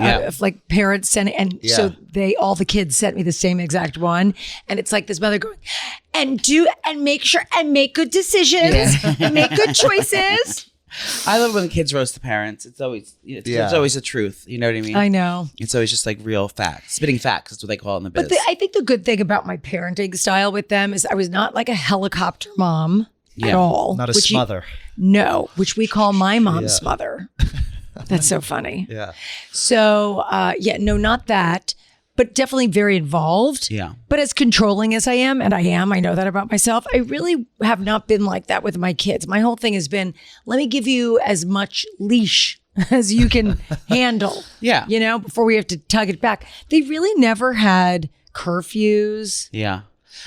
Speaker 1: of like parents sending, and so all the kids sent me the same exact one, and it's like this mother going, and make sure and make good decisions and make good choices.
Speaker 2: I love when the kids roast the parents. It's always it's always the truth. You know what I mean?
Speaker 1: I know.
Speaker 2: It's always just like real facts, spitting facts. That's what they call it in the biz.
Speaker 1: But I think the good thing about my parenting style with them is I was not like a helicopter mom at all.
Speaker 3: Not a
Speaker 1: which
Speaker 3: smother.
Speaker 1: which we call my mom's smother. That's so funny.
Speaker 3: Yeah.
Speaker 1: So, no, not that, but definitely very involved.
Speaker 2: Yeah.
Speaker 1: But as controlling as I am, and I know that about myself, I really have not been like that with my kids. My whole thing has been, let me give you as much leash as you can handle.
Speaker 2: Yeah.
Speaker 1: Before we have to tug it back. They really never had curfews.
Speaker 2: Yeah.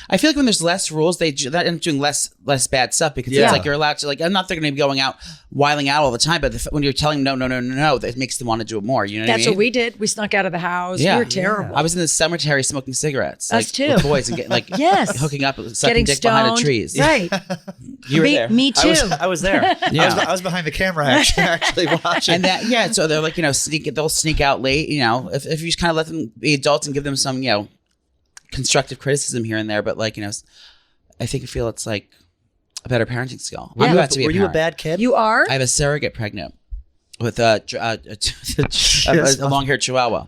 Speaker 2: I feel like when there's less rules, they end up doing less bad stuff because it's like you're allowed to, like, I'm not they're going to be going out, wiling out all the time, but when you're telling them no, that makes them want to do it more. You know what I mean?
Speaker 1: That's what we did. We snuck out of the house.
Speaker 2: Yeah.
Speaker 1: We were terrible.
Speaker 2: I was in the cemetery smoking cigarettes.
Speaker 1: Us
Speaker 2: like,
Speaker 1: too.
Speaker 2: With boys and getting like
Speaker 1: Yes.
Speaker 2: hooking up, sucking
Speaker 1: Getting
Speaker 2: dick
Speaker 1: stoned.
Speaker 2: behind the trees.
Speaker 1: Right.
Speaker 2: You were there.
Speaker 1: Me too.
Speaker 3: I was there.
Speaker 2: Yeah.
Speaker 3: I was behind the camera actually watching.
Speaker 2: And that, so they're like, they'll sneak out late, if you just kind of let them be adults and give them some, constructive criticism here and there. But like, I feel it's like a better parenting skill. I'm about to be
Speaker 3: Were you a
Speaker 2: parent.
Speaker 3: bad kid?
Speaker 1: You are?
Speaker 2: I have a surrogate pregnant with a long-haired Chihuahua.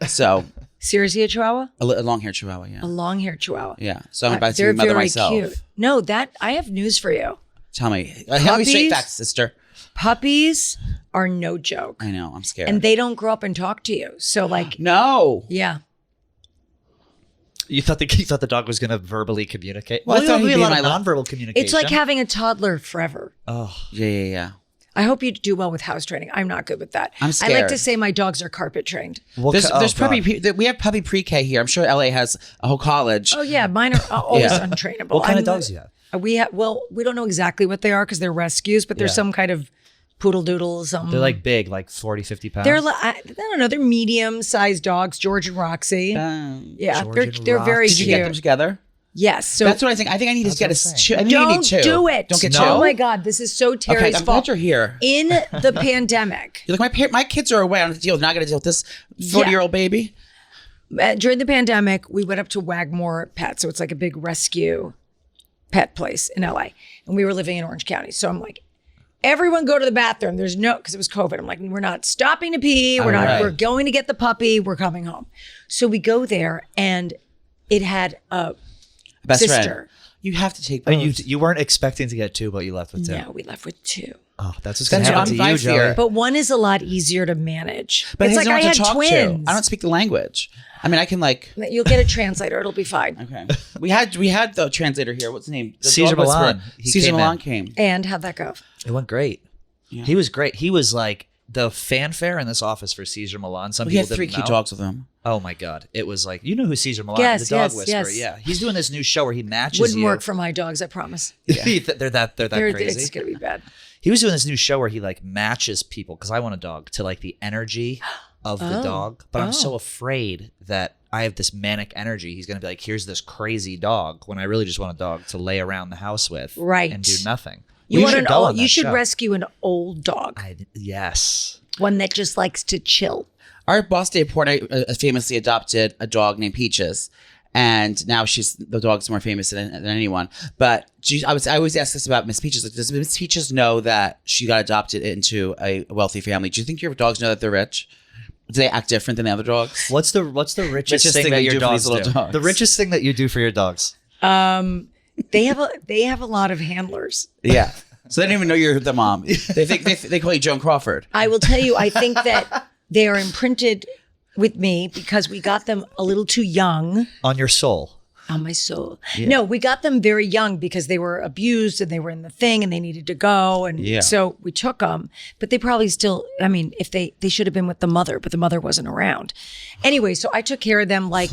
Speaker 2: So
Speaker 1: Seriously, a Chihuahua?
Speaker 2: a long-haired Chihuahua, yeah.
Speaker 1: A long-haired Chihuahua.
Speaker 2: Yeah. So I'm about to
Speaker 1: They're
Speaker 2: be a mother
Speaker 1: very
Speaker 2: myself.
Speaker 1: cute. No, I have news for you.
Speaker 2: Tell me. Tell me straight
Speaker 1: Puppies?
Speaker 2: facts, sister.
Speaker 1: Puppies are no joke.
Speaker 2: I know. I'm scared.
Speaker 1: And they don't grow up and talk to you. So like,
Speaker 2: no.
Speaker 1: yeah.
Speaker 3: You thought the dog was going to verbally communicate?
Speaker 2: Well, I thought
Speaker 3: there'd
Speaker 2: he'd
Speaker 3: be a
Speaker 2: be
Speaker 3: lot of
Speaker 2: my
Speaker 3: nonverbal communication.
Speaker 1: It's like having a toddler forever.
Speaker 3: Oh,
Speaker 2: Yeah.
Speaker 1: I hope you do well with house training. I'm not good with that.
Speaker 2: I'm
Speaker 1: I like
Speaker 2: scared.
Speaker 1: to say my dogs are carpet trained.
Speaker 2: There's puppy. We have puppy pre-K here. I'm sure LA has a whole college.
Speaker 1: Oh yeah, mine are always
Speaker 2: Yeah.
Speaker 1: untrainable.
Speaker 3: What kind of dogs do you have?
Speaker 1: We don't know exactly what they are because they're rescues, but they're
Speaker 3: Yeah.
Speaker 1: some kind of poodle doodle.
Speaker 3: They're like big, like 40, 50 pounds.
Speaker 1: They're I don't know. They're medium-sized dogs. George and Roxy. Yeah,
Speaker 3: George and
Speaker 1: they're very
Speaker 2: Did
Speaker 1: cute.
Speaker 2: you get them together?
Speaker 1: Yes. So
Speaker 2: that's what I think. I think I need to get a
Speaker 1: Don't do it.
Speaker 2: Don't get
Speaker 1: two. Oh my God, this is so Terry's
Speaker 2: fault. I'm
Speaker 1: fault.
Speaker 2: glad you're here.
Speaker 1: In the pandemic.
Speaker 2: You're like, my kids are away. I don't have to deal. Not going to deal with this 40-year-old baby.
Speaker 1: During the pandemic, we went up to Wagmore Pet. So it's like a big rescue pet place in LA. And we were living in Orange County. So I'm like, everyone go to the bathroom. There's no, because it was COVID. I'm like, we're not stopping to pee. We're going to get the puppy. We're coming home. So we go there and it had a
Speaker 2: best
Speaker 1: sister.
Speaker 2: Friend. You have to take both.
Speaker 3: You weren't expecting to get 2, but you left with 2.
Speaker 1: No, we left with 2.
Speaker 3: Oh, that's what's going to happen to you, Joey.
Speaker 1: But one is a lot easier to manage.
Speaker 2: But
Speaker 1: it's like I had twins.
Speaker 2: I don't speak the language. I mean, I can like.
Speaker 1: You'll get a translator. It'll be fine.
Speaker 2: Okay. We had the translator here. What's his name?
Speaker 3: Caesar Milan.
Speaker 2: Caesar Milan came.
Speaker 1: And how'd that go?
Speaker 3: It went great. Yeah. He was great. He was like the fanfare in this office for Caesar Milan. Some people
Speaker 2: had 3 cute dogs with him.
Speaker 3: Oh my God. It was like, you know who Caesar Milan is, the dog whisperer.
Speaker 1: Yes.
Speaker 3: Yeah. He's doing this new show where he matches
Speaker 1: Wouldn't
Speaker 3: you.
Speaker 1: work for my dogs, I promise.
Speaker 3: Yeah. they're that crazy.
Speaker 1: It's going to be bad.
Speaker 3: He was doing this new show where he like matches people, because I want a dog, to like the energy of the dog. But I'm so afraid that I have this manic energy. He's going to be like, here's this crazy dog, when I really just want a dog to lay around the house with and do nothing.
Speaker 1: You should rescue an old dog.
Speaker 3: Yes.
Speaker 1: One that just likes to chill.
Speaker 2: Our boss Dave Portnoy famously adopted a dog named Peaches, and now the dog's more famous than anyone. But I always ask this about Miss Peaches. Like, does Miss Peaches know that she got adopted into a wealthy family? Do you think your dogs know that they're rich? Do they act different than the other dogs?
Speaker 3: What's the richest thing that your dogs do? The richest thing that you do for your dogs?
Speaker 1: They have a lot of handlers.
Speaker 2: Yeah. So they don't even know you're the mom. They think they call you Joan Crawford.
Speaker 1: I will tell you, I think that they are imprinted with me because we got them a little too young.
Speaker 3: On your soul.
Speaker 1: On my soul. Yeah. No, we got them very young because they were abused and they were in the thing and they needed to go. And so we took them, but they probably still, I mean, if they should have been with the mother, but the mother wasn't around. Anyway, so I took care of them like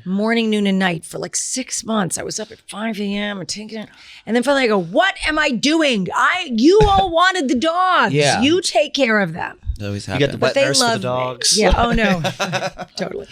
Speaker 1: morning, noon, and night for like 6 months. I was up at 5 a.m. and taking it. And then finally I go, what am I doing? You all wanted the dogs. Yeah. You take care of them.
Speaker 2: Always
Speaker 3: happen. You get the wet nurse for the dogs.
Speaker 1: Me. Yeah. Oh no. Totally.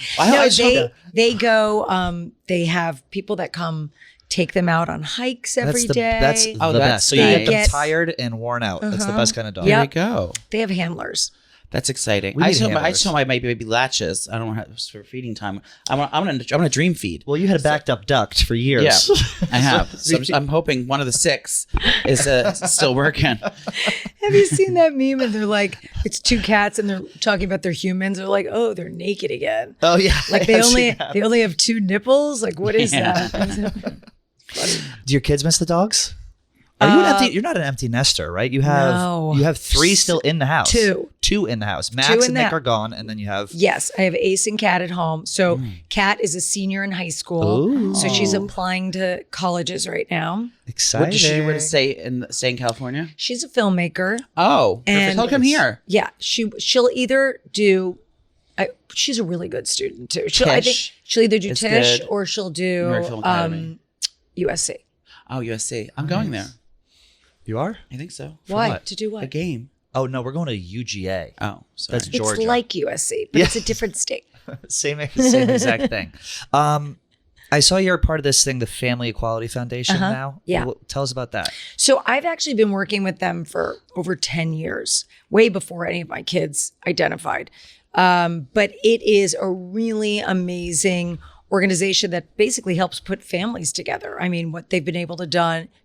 Speaker 1: They go. They have people that come take them out on hikes every day.
Speaker 3: That's the best. So you get them tired and worn out. That's the best kind of dog.
Speaker 2: There we go.
Speaker 1: They have handlers.
Speaker 2: That's exciting. I just told my baby Latches. I don't have for feeding time. I'm gonna dream feed.
Speaker 3: Well, you had a backed up duct for years.
Speaker 2: Yeah, I have. So I'm hoping one of the 6 is still working.
Speaker 1: Have you seen that meme? And they're like, it's 2 cats, and they're talking about their humans. They're like, oh, they're naked again.
Speaker 3: Oh yeah,
Speaker 1: like they only have 2 nipples. Like what is that?
Speaker 3: Do your kids miss the dogs? You're not an empty nester, right? You have 3 still in the house. 2 in the house. Max and Nick are gone, and then you have...
Speaker 1: Yes, I have Ace and Kat at home. So Kat is a senior in high school. Ooh. So she's applying to colleges right now.
Speaker 2: Exciting. What does she stay in California?
Speaker 1: She's a filmmaker.
Speaker 2: Oh, and she'll come here.
Speaker 1: Yeah, she'll either do... she's a really good student too. I think she'll either do Tisch or she'll do USC.
Speaker 2: Oh, USC. I'm going there.
Speaker 3: You are?
Speaker 2: I think so.
Speaker 1: Why? To do what?
Speaker 2: A game.
Speaker 3: Oh, no, we're going to UGA.
Speaker 2: Oh, sorry.
Speaker 3: That's Georgia.
Speaker 1: It's like USC, but it's a different state.
Speaker 3: Same exact thing. I saw you're a part of this thing, the Family Equality Foundation now.
Speaker 1: Yeah.
Speaker 3: Tell us about that.
Speaker 1: So I've actually been working with them for over 10 years, way before any of my kids identified. But it is a really amazing organization that basically helps put families together. I mean, what they've been able to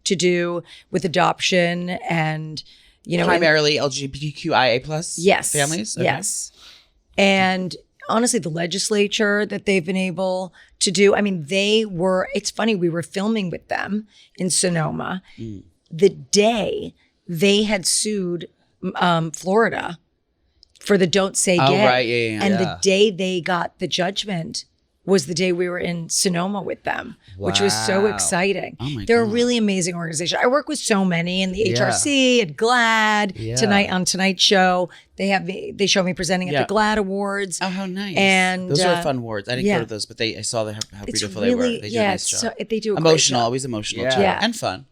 Speaker 1: do with adoption and,
Speaker 2: primarily LGBTQIA+ families.
Speaker 1: Okay. Yes. And honestly, the legislature that they've been able to do. I mean, it's funny, we were filming with them in Sonoma the day they had sued Florida for the Don't Say Gay.
Speaker 2: Oh, right. Yeah.
Speaker 1: And the day they got the judgment was the day we were in Sonoma with them, which was so exciting. Oh They're a really amazing organization. I work with so many in the HRC, at GLAAD, tonight on Tonight Show. They show me presenting at the GLAAD Awards.
Speaker 2: Oh, how nice.
Speaker 1: And
Speaker 2: those are fun awards. I didn't go to those, but I saw how beautiful they were. They do a nice job.
Speaker 1: They do a
Speaker 2: emotional,
Speaker 1: great job.
Speaker 2: always emotional too. And fun.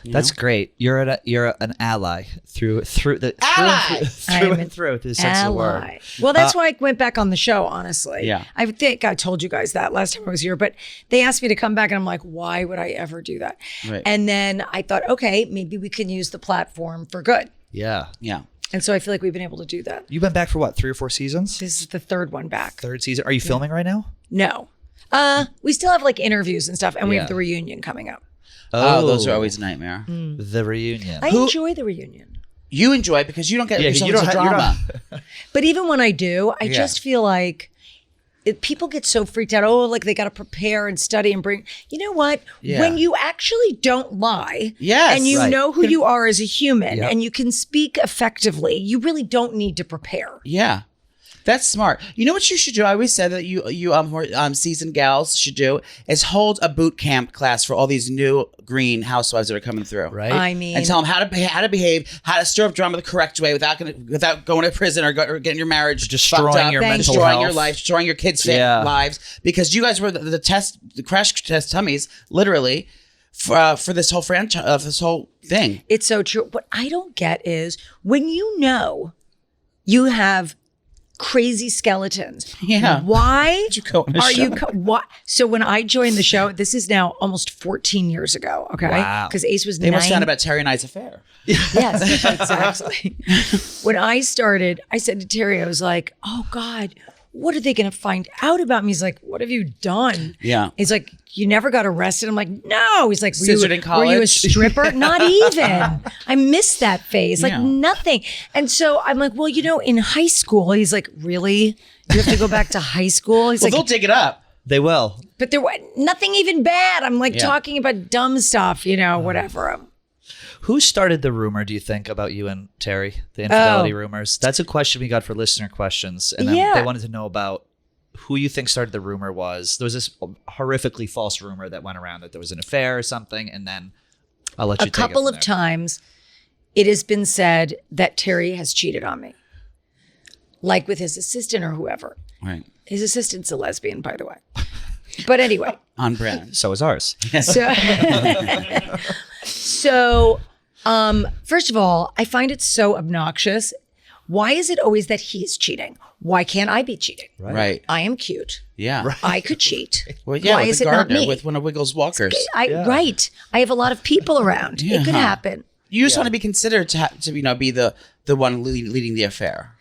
Speaker 3: That's great. You're an ally through the through and through the sense of the word.
Speaker 1: Well, that's why I went back on the show, honestly.
Speaker 2: Yeah.
Speaker 1: I think I told you guys that last time I was here, but they asked me to come back and I'm like, why would I ever do that?
Speaker 2: Right.
Speaker 1: And then I thought, okay, maybe we can use the platform for good.
Speaker 3: Yeah.
Speaker 2: Yeah.
Speaker 1: And so I feel like we've been able to do that.
Speaker 3: You've been back for what, 3 or 4 seasons?
Speaker 1: This is the third one back.
Speaker 3: Third season. Are you filming right now?
Speaker 1: No. We still have like interviews and stuff, and we have the reunion coming up.
Speaker 2: Oh, those are always a nightmare.
Speaker 3: The reunion.
Speaker 1: I enjoy the reunion.
Speaker 2: You enjoy it because you don't get
Speaker 3: you don't have
Speaker 2: drama.
Speaker 1: But even when I do, I just feel like people get so freaked out. Oh, like they got to prepare and study and bring. You know what?
Speaker 2: Yeah.
Speaker 1: When you actually don't lie,
Speaker 2: Yes,
Speaker 1: and you
Speaker 2: right.
Speaker 1: know who you are as a human, and you can speak effectively, you really don't need to prepare.
Speaker 2: Yeah. That's smart. You know what you should do? I always said that you more seasoned gals should do is hold a boot camp class for all these new green housewives that are coming through.
Speaker 3: Right.
Speaker 1: I mean,
Speaker 2: And tell them how to behave, how to stir up drama the correct way without going to prison or getting your marriage
Speaker 3: Destroying
Speaker 2: fucked up,
Speaker 3: your mental
Speaker 2: destroying
Speaker 3: health.
Speaker 2: your life, destroying your kids' lives. Because you guys were the crash test dummies, literally, for this whole franchise, this whole thing.
Speaker 1: it's so true. What I don't get is when you know you have crazy skeletons.
Speaker 2: Yeah.
Speaker 1: Why
Speaker 2: Did you go on a
Speaker 1: are
Speaker 2: show?
Speaker 1: you? What? So when I joined the show, this is now almost 14 years ago. Okay,
Speaker 3: Wow.
Speaker 1: because Ace was
Speaker 2: They
Speaker 1: 9.
Speaker 2: must have found about Terry and I's affair.
Speaker 1: Yes, exactly. When I started, I said to Terry, I was like, "Oh God, what are they going to find out about me?" He's like, "What have you done?"
Speaker 2: Yeah.
Speaker 1: He's like, "You never got arrested." I'm like, "No." He's like,
Speaker 2: Scissored in
Speaker 1: Were you a
Speaker 2: college?
Speaker 1: stripper?" Not even. I miss that phase. Like
Speaker 2: Yeah.
Speaker 1: nothing. And so I'm like, "Well, in high school." He's like, "Really? You have to go back to high school?" He's
Speaker 2: Well,
Speaker 1: like,
Speaker 2: they'll dig it up.
Speaker 3: They will.
Speaker 1: "But there was nothing even bad." I'm like
Speaker 2: Yeah.
Speaker 1: talking about dumb stuff, whatever.
Speaker 3: Who started the rumor, do you think, about you and Terry? The infidelity rumors? That's a question we got for listener questions. And then they wanted to know about who you think started the rumor was. There was this horrifically false rumor that went around that there was an affair or something. And then I'll let you take it
Speaker 1: A couple
Speaker 3: from
Speaker 1: of
Speaker 3: there.
Speaker 1: times it has been said that Terry has cheated on me. Like with his assistant or whoever.
Speaker 2: Right.
Speaker 1: His assistant's a lesbian, by the way. But anyway.
Speaker 2: On brand.
Speaker 3: So is ours.
Speaker 1: So, first of all, I find it so obnoxious. Why is it always that he's cheating? Why can't I be cheating?
Speaker 2: Right.
Speaker 1: I am cute.
Speaker 2: Yeah.
Speaker 1: I could cheat.
Speaker 2: Well, yeah,
Speaker 1: Why
Speaker 2: with
Speaker 1: is
Speaker 2: the
Speaker 1: it not
Speaker 2: gardener,
Speaker 1: me?
Speaker 2: with one of Wiggles Walkers.
Speaker 1: Right. I have a lot of people around. It could happen.
Speaker 2: You just want to be considered to be the one leading the affair.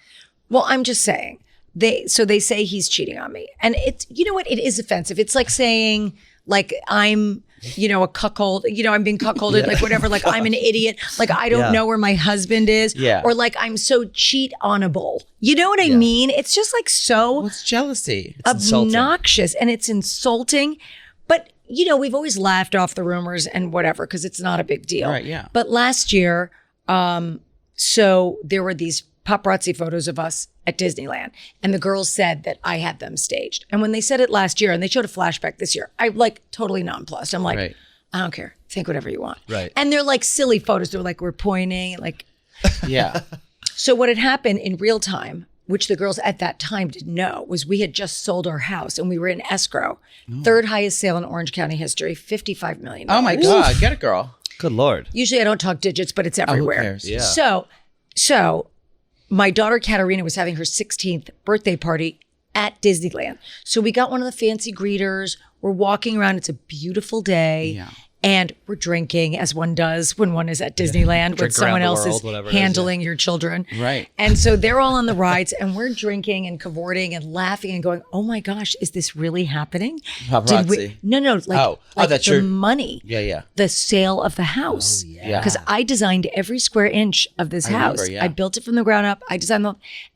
Speaker 1: Well, I'm just saying. They say he's cheating on me. And it's, you know what? It is offensive. It's like saying, like, I'm, a cuckold, I'm being cuckolded, like whatever, like I'm an idiot. Like I don't know where my husband is.
Speaker 2: Yeah.
Speaker 1: Or like I'm so cheat-onable. You know what I mean? It's just like so
Speaker 2: Well, it's jealousy.
Speaker 1: obnoxious and it's insulting. But, we've always laughed off the rumors and whatever, because it's not a big deal.
Speaker 2: Right, yeah.
Speaker 1: But last year, so there were these paparazzi photos of us at Disneyland. And the girls said that I had them staged. And when they said it last year and they showed a flashback this year, I totally nonplussed. I'm like,
Speaker 2: Right.
Speaker 1: I don't care. Think whatever you want.
Speaker 3: Right.
Speaker 1: And they're like silly photos. They're like, we're pointing. Like,
Speaker 2: Yeah.
Speaker 1: so what had happened in real time, which the girls at that time didn't know, was we had just sold our house and we were in escrow. Third highest sale in Orange County history, $55 million.
Speaker 2: Oh my God. Get it, girl.
Speaker 3: Good Lord.
Speaker 1: Usually I don't talk digits, but it's everywhere.
Speaker 2: cares?
Speaker 3: Yeah.
Speaker 1: So my daughter Katarina was having her 16th birthday party at Disneyland. So we got one of the fancy greeters. We're walking around. It's a beautiful day.
Speaker 2: Yeah.
Speaker 1: And we're drinking, as one does when one is at Disneyland, when
Speaker 3: Drink
Speaker 1: someone
Speaker 3: around the
Speaker 1: else
Speaker 3: world,
Speaker 1: is
Speaker 3: whatever it is,
Speaker 1: handling your children.
Speaker 2: Right.
Speaker 1: And so they're all on the rides and we're drinking and cavorting and laughing and going, oh my gosh, is this really happening?
Speaker 2: Paparazzi.
Speaker 1: No, like
Speaker 2: that's
Speaker 1: the
Speaker 2: true.
Speaker 1: money.
Speaker 2: Yeah.
Speaker 1: The sale of the house.
Speaker 2: Yeah.
Speaker 1: Because I designed every square inch of this house.
Speaker 2: remember, yeah.
Speaker 1: I built it from the ground up. I designed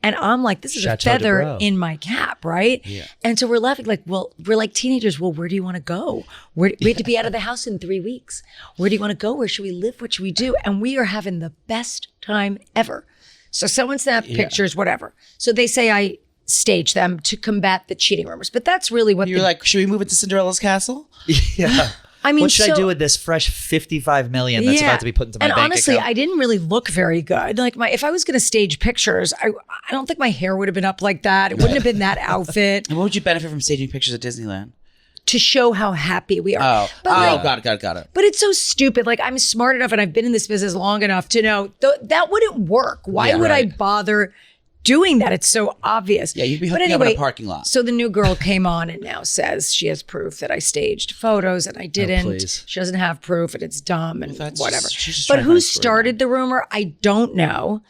Speaker 1: and I'm like, this is
Speaker 3: Chateau
Speaker 1: a feather
Speaker 3: Dubrow.
Speaker 1: in my cap, right?
Speaker 2: Yeah.
Speaker 1: And so we're laughing like, well, we're like teenagers. Well, where do you want to go? We had to be out of the house in 3 weeks. Where do you want to go? Where should we live? What should we do? And we are having the best time ever. So someone snapped pictures, whatever. So they say I staged them to combat the cheating rumors. But that's really what
Speaker 2: You're like, should we move it to Cinderella's castle?
Speaker 3: Yeah.
Speaker 1: I mean,
Speaker 3: what should I
Speaker 1: so-
Speaker 3: do with this fresh $55 million that's about to be put into my
Speaker 1: and
Speaker 3: bank
Speaker 1: honestly,
Speaker 3: account?
Speaker 1: I didn't really look very good. Like if I was going to stage pictures, I don't think my hair would have been up like that. It wouldn't have been that outfit.
Speaker 2: And what would you benefit from staging pictures at Disneyland?
Speaker 1: to show how happy we are.
Speaker 2: Got it.
Speaker 1: But it's so stupid. Like, I'm smart enough and I've been in this business long enough to know that wouldn't work. Why would I bother doing that? It's so obvious.
Speaker 2: Yeah, you'd be hooking up in a parking lot.
Speaker 1: So the new girl came on and now says she has proof that I staged photos and I didn't. She doesn't have proof and it's dumb and whatever. But who started the rumor? I don't know.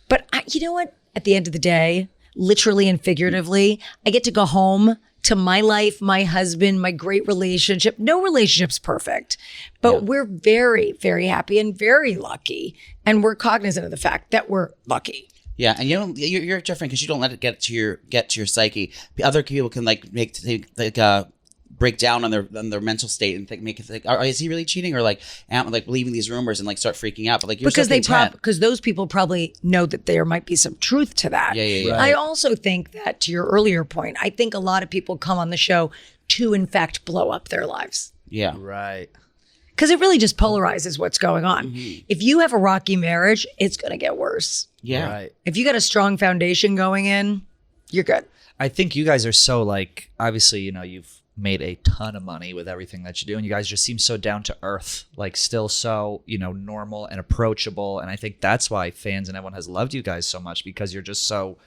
Speaker 1: But you know what? At the end of the day, literally and figuratively, I get to go home to my life, my husband, my great relationship. No relationship's perfect, but we're very, very happy and very lucky. And we're cognizant of the fact that we're lucky.
Speaker 2: Yeah, and you're different because you don't let it get to your psyche. Other people can break down on their mental state and make it think, is he really cheating, or like believing these rumors and like start freaking out? But like, you're because those people probably know that there might be some truth to that. Yeah.
Speaker 1: Right. I also think that, to your earlier point, I think a lot of people come on the show to in fact blow up their lives.
Speaker 2: Yeah,
Speaker 3: right.
Speaker 1: Because it really just polarizes what's going on. Mm-hmm. If you have a rocky marriage, it's going to get worse.
Speaker 2: Yeah.
Speaker 3: Right.
Speaker 1: If you got a strong foundation going in, you're good.
Speaker 3: I think you guys are so like, obviously, you've made a ton of money with everything that you do, and you guys just seem so down to earth, like still so, normal and approachable. And I think that's why fans and everyone has loved you guys so much, because you're just so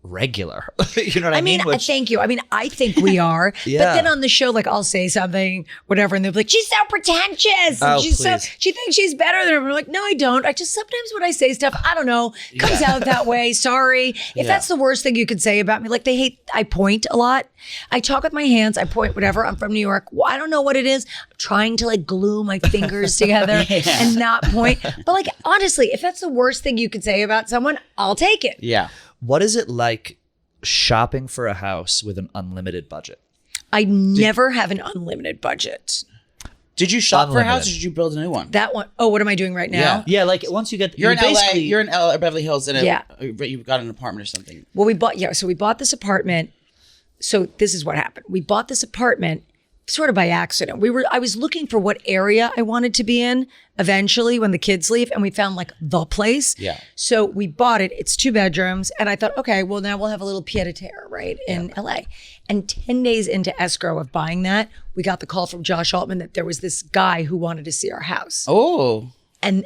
Speaker 3: regular. You know what I mean?
Speaker 1: Thank you. I mean, I think we are.
Speaker 3: Yeah.
Speaker 1: But then on the show, like, I'll say something, whatever, and they'll be like, she's so pretentious. And she thinks she's better than her. We're like, no, I don't. I just sometimes when I say stuff, I don't know, comes out that way. Sorry. If that's the worst thing you could say about me, like I point a lot. I talk with my hands. I point, whatever. I'm from New York. Well, I don't know what it is. I'm trying to like glue my fingers together and not point. But like, honestly, if that's the worst thing you could say about someone, I'll take it.
Speaker 2: Yeah.
Speaker 3: What is it like shopping for a house with an unlimited budget?
Speaker 1: I never have an unlimited budget.
Speaker 2: Did you shop for a house, or did you build a new one?
Speaker 1: That one. Oh, what am I doing right now?
Speaker 3: Yeah, like once you get...
Speaker 2: You're in LA, you're in Beverly Hills, and
Speaker 1: Yeah.
Speaker 2: You've got an apartment or something.
Speaker 1: Well, we bought this apartment. So this is what happened. We bought this apartment sort of by accident. I was looking for what area I wanted to be in eventually when the kids leave, and we found like the place.
Speaker 2: Yeah.
Speaker 1: So we bought it. It's 2 bedrooms. And I thought, okay, well now we'll have a little pied-à-terre, right, in LA. And 10 days into escrow of buying that, we got the call from Josh Altman that there was this guy who wanted to see our house.
Speaker 2: Oh.
Speaker 1: And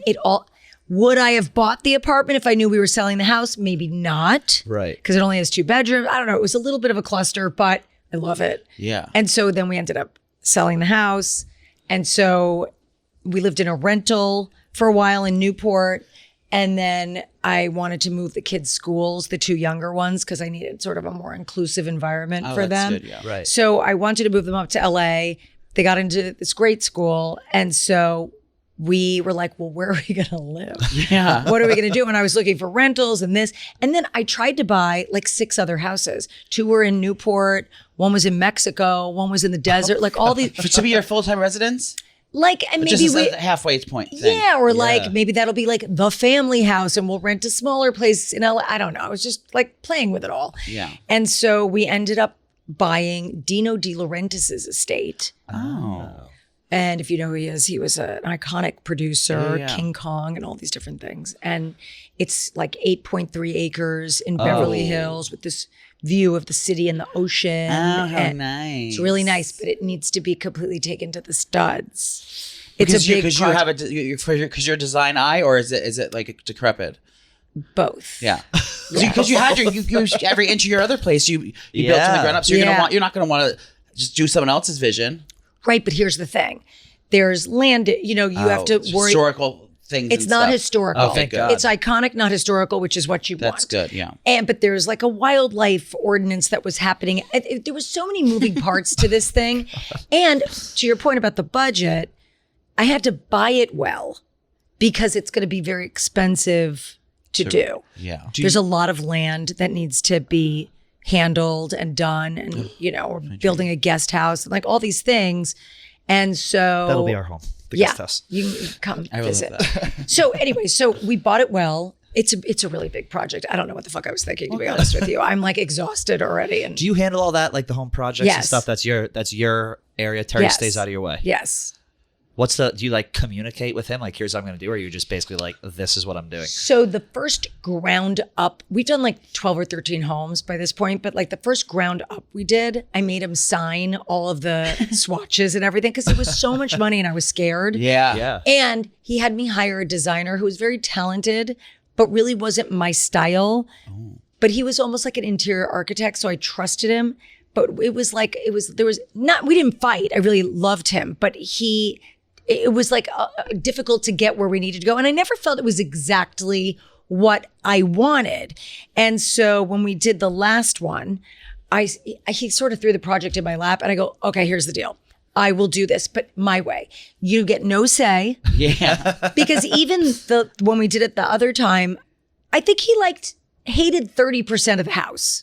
Speaker 1: would I have bought the apartment if I knew we were selling the house? Maybe not.
Speaker 3: Right.
Speaker 1: Because it only has 2 bedrooms. I don't know. It was a little bit of a cluster, but I love it.
Speaker 2: Yeah.
Speaker 1: And so then we ended up selling the house. And so we lived in a rental for a while in Newport. And then I wanted to move the kids' schools, the 2 younger ones, because I needed sort of a more inclusive environment for them.
Speaker 2: Good, yeah.
Speaker 3: Right.
Speaker 1: So I wanted to move them up to LA. They got into this great school. And so we were like, well, where are we going to live?
Speaker 2: Yeah.
Speaker 1: What are we going to do? And I was looking for rentals and this. And then I tried to buy like 6 other houses. 2 were in Newport. 1 was in Mexico. 1 was in the desert. Like all these.
Speaker 2: To be your full-time residence?
Speaker 1: Like, and maybe
Speaker 2: just a halfway point thing.
Speaker 1: Yeah, or like maybe that'll be like the family house and we'll rent a smaller place in LA. I don't know. I was just like playing with it all.
Speaker 2: Yeah.
Speaker 1: And so we ended up buying Dino De Laurentiis' estate.
Speaker 2: Oh.
Speaker 1: And if you know who he is, he was an iconic producer,
Speaker 2: Yeah.
Speaker 1: King Kong and all these different things. And it's like 8.3 acres in Beverly Hills with this view of the city and the ocean.
Speaker 2: Oh, how
Speaker 1: and
Speaker 2: nice.
Speaker 1: It's really nice, but it needs to be completely taken to the studs. It's a big
Speaker 2: because you have because you're a design eye, or is it like decrepit?
Speaker 1: Both.
Speaker 2: Yeah. Because you had you every inch of your other place you built from the ground up, so you're not gonna want to just do someone else's vision.
Speaker 1: Right, but here's the thing. There's land, you have to worry.
Speaker 2: Historical things.
Speaker 1: It's not historical.
Speaker 2: Oh, thank God.
Speaker 1: It's iconic, not historical, which is what you want.
Speaker 2: That's good, yeah.
Speaker 1: But there's like a wildlife ordinance that was happening. There was so many moving parts to this thing. And to your point about the budget, I had to buy it well because it's going to be very expensive to do.
Speaker 2: Yeah.
Speaker 1: There's a lot of land that needs to be handled and done, and we're building a guest house and like all these things. And so
Speaker 3: that'll be our home, the guest house.
Speaker 1: You can come
Speaker 2: I
Speaker 1: visit.
Speaker 2: love that.
Speaker 1: So anyway, so we bought it well. It's a really big project. I don't know what the fuck I was thinking, to be honest with you. I'm like exhausted already. And
Speaker 3: do you handle all that, like the home projects and
Speaker 1: Yes.
Speaker 3: stuff? That's your area. Terry
Speaker 1: Yes.
Speaker 3: stays out of your way.
Speaker 1: Yes.
Speaker 3: Do you like communicate with him? Like, here's what I'm going to do. Or you're just basically like, this is what I'm doing.
Speaker 1: So the first ground up, we've done like 12 or 13 homes by this point, but like the first ground up we did, I made him sign all of the swatches and everything because it was so much money and I was scared.
Speaker 2: Yeah.
Speaker 1: And he had me hire a designer who was very talented, but really wasn't my style. Oh. But he was almost like an interior architect. So I trusted him. But we didn't fight. I really loved him, but it was like difficult to get where we needed to go. And I never felt it was exactly what I wanted. And so when we did the last one, he sort of threw the project in my lap and I go, okay, here's the deal. I will do this, but my way. You get no say.
Speaker 2: Yeah.
Speaker 1: Because even when we did it the other time, I think he hated 30% of the house.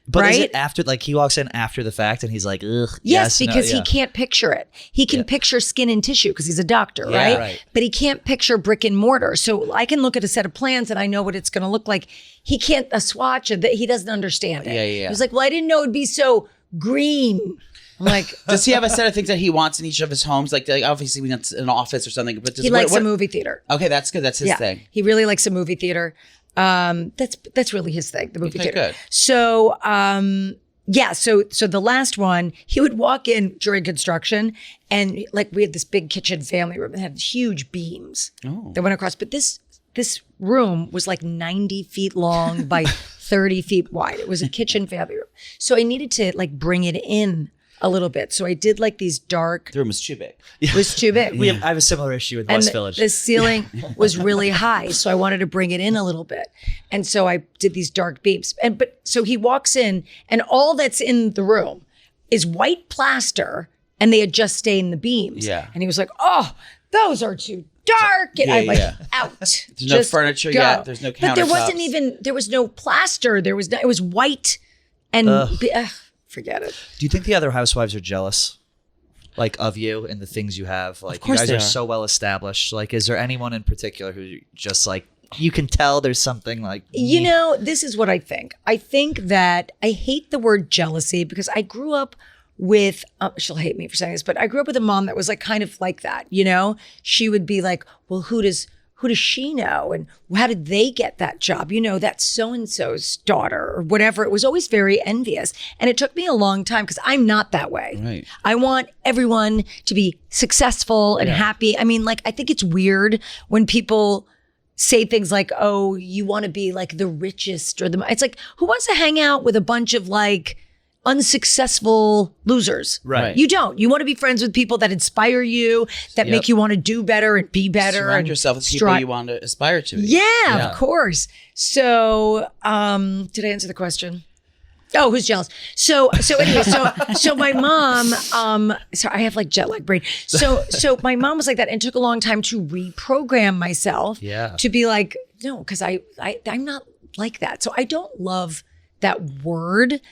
Speaker 3: But
Speaker 1: right?
Speaker 3: Is it after, like he walks in after the fact and he's like, ugh.
Speaker 1: Yes, because he can't picture it. He can picture skin and tissue because he's a doctor, right? But he can't picture brick and mortar. So I can look at a set of plans and I know what it's going to look like. He can't, a swatch, he doesn't understand it.
Speaker 2: Yeah.
Speaker 1: He was like, well, I didn't know it'd be so green. I'm like,
Speaker 2: does he have a set of things that he wants in each of his homes? Like obviously we want an office or something. But
Speaker 1: he likes a movie theater.
Speaker 2: Okay, that's good. That's his thing.
Speaker 1: He really likes a movie theater. That's really his thing, the movie theater.
Speaker 2: Good.
Speaker 1: So, so the last one, he would walk in during construction and like we had this big kitchen family room that had huge beams that went across. But this room was like 90 feet long by 30 feet wide. It was a kitchen family room. So I needed to like bring it in a little bit. So I did like these dark.
Speaker 2: The room was too big.
Speaker 1: It was too big.
Speaker 3: I have a similar issue with West Village.
Speaker 1: The ceiling was really high. So I wanted to bring it in a little bit. And so I did these dark beams. So he walks in and all that's in the room is white plaster and they had just stained the beams.
Speaker 2: Yeah.
Speaker 1: And he was like, oh, those are too dark. And I'm like, out.
Speaker 2: There's no furniture yet. There's no countertops.
Speaker 1: There was no plaster. It was white and forget it.
Speaker 3: Do you think the other housewives are jealous, like of you and the things you have? Like, you guys are so well established. Like, is there anyone in particular who just like you can tell there's something like?
Speaker 1: This is what I think. I think that I hate the word jealousy because I grew up with. She'll hate me for saying this, but I grew up with a mom that was like kind of like that. She would be like, "Well, who does she know? And how did they get that job? That's so-and-so's daughter or whatever." It was always very envious. And it took me a long time because I'm not that way.
Speaker 2: Right.
Speaker 1: I want everyone to be successful and happy. I mean, like, I think it's weird when people say things like, oh, you want to be like the richest or it's like, who wants to hang out with a bunch of like unsuccessful losers?
Speaker 3: Right.
Speaker 1: You don't. You want to be friends with people that inspire you, that make you want to do better and be better.
Speaker 2: Surround yourself with people you want to aspire to be.
Speaker 1: Yeah, of course. So, did I answer the question? Oh, who's jealous? So anyway, so my mom, sorry, I have like jet lag brain. So my mom was like that and took a long time to reprogram myself to be like, no, because I'm not like that. So I don't love that word.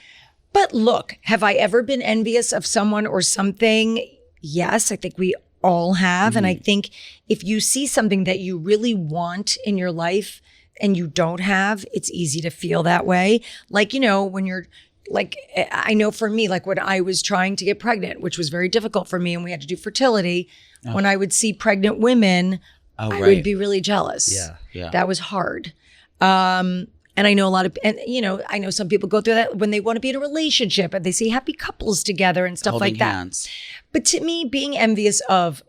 Speaker 1: But look, have I ever been envious of someone or something? Yes, I think we all have. And I think if you see something that you really want in your life and you don't have, it's easy to feel that way. Like, when you're like, I know for me, like when I was trying to get pregnant, which was very difficult for me and we had to do fertility, when I would see pregnant women, I would be really jealous.
Speaker 2: Yeah.
Speaker 1: That was hard. And I know I know some people go through that when they want to be in a relationship and they see happy couples together and stuff
Speaker 2: Holding
Speaker 1: like that.
Speaker 2: Hands.
Speaker 1: But to me, being envious of,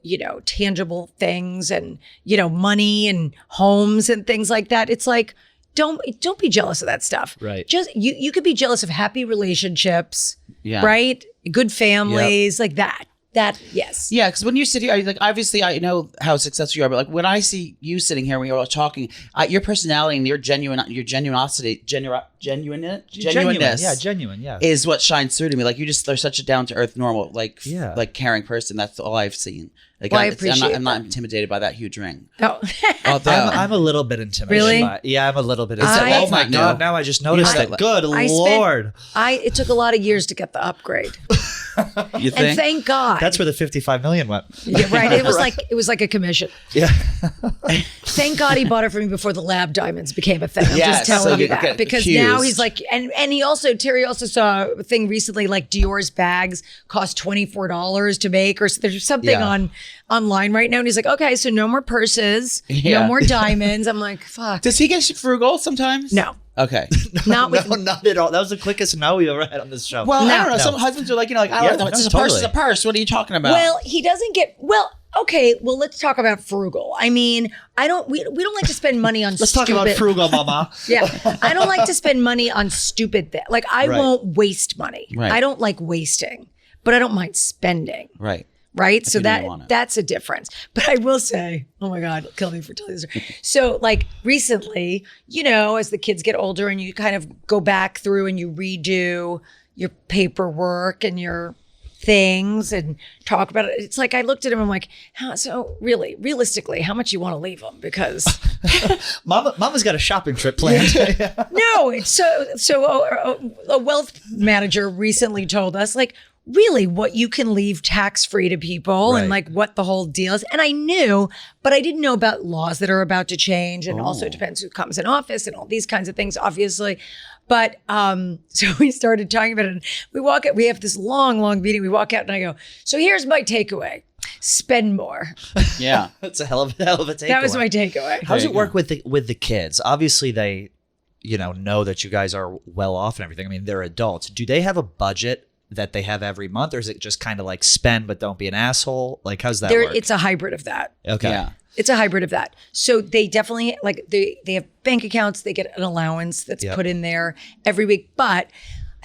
Speaker 1: tangible things and, money and homes and things like that, it's like, don't be jealous of that stuff.
Speaker 3: Right.
Speaker 1: Just, you could be jealous of happy relationships, right? Good families, like that. That, yes.
Speaker 2: Yeah, because when you sit here, like obviously I know how successful you are, but like when I see you sitting here when you're all talking, your personality and your genuineness, is what shines through to me. Like they're such a down to earth, normal, like caring person. That's all I've seen. Like
Speaker 1: I appreciate
Speaker 2: I'm not intimidated by that huge ring.
Speaker 1: Oh.
Speaker 3: I'm a little bit intimidated.
Speaker 1: Really?
Speaker 3: I'm a little bit intimidated. Oh my God! Now I just noticed it. Good Lord!
Speaker 1: It took a lot of years to get the upgrade.
Speaker 2: You think?
Speaker 1: And thank God.
Speaker 3: That's where the 55 million went.
Speaker 1: Yeah, right. It was like a commission.
Speaker 3: Yeah.
Speaker 1: Thank God he bought it for me before the lab diamonds became a thing. I'm
Speaker 2: Yes,
Speaker 1: just telling
Speaker 2: so
Speaker 1: you that.
Speaker 2: get
Speaker 1: Because
Speaker 2: accused.
Speaker 1: now he's like, and Terry also saw a thing recently, like Dior's bags cost $24 to make, or there's something online right now. And he's like, okay, so no more purses, no more diamonds. I'm like, fuck.
Speaker 2: Does he get frugal sometimes?
Speaker 1: No.
Speaker 2: Okay.
Speaker 1: Not with
Speaker 3: Not at all. That was the quickest no we've ever had on this show.
Speaker 2: Well, I don't know.
Speaker 3: No.
Speaker 2: Some husbands are like, I don't know. It's a purse. It's a purse. What are you talking about?
Speaker 1: Well, he doesn't get okay, well, let's talk about frugal. I mean, we don't like to spend money on
Speaker 3: Let's talk about frugal, mama.
Speaker 1: Yeah. I don't like to spend money on stupid things. Like I won't waste money.
Speaker 2: Right.
Speaker 1: I don't like wasting, but I don't mind spending.
Speaker 2: Right.
Speaker 1: Right. So
Speaker 2: you don't want it.
Speaker 1: that's a difference. But I will say, oh my God, kill me for telling this. So like recently, as the kids get older and you kind of go back through and you redo your paperwork and your things and talk about it. It's like I looked at him. I'm like, realistically, how much you want to leave them? Because
Speaker 3: Mama's got a shopping trip planned.
Speaker 1: no, it's so a wealth manager recently told us like really what you can leave tax free to people and like what the whole deal is. And I knew, but I didn't know about laws that are about to change, and also it depends who comes in office and all these kinds of things, obviously. But so we started talking about it. And we have this long meeting. We walk out and I go, so here's my takeaway. Spend more.
Speaker 2: Yeah.
Speaker 3: That's a hell of a takeaway.
Speaker 1: That was my takeaway.
Speaker 3: How does it work with the kids? Obviously, they, know that you guys are well off and everything. I mean, they're adults. Do they have a budget that they have every month, or is it just kind of like spend but don't be an asshole? Like, how's that work?
Speaker 1: It's a hybrid of that.
Speaker 3: Okay.
Speaker 2: Yeah.
Speaker 1: It's a hybrid of that. So they definitely they have bank accounts. They get an allowance that's put in there every week. But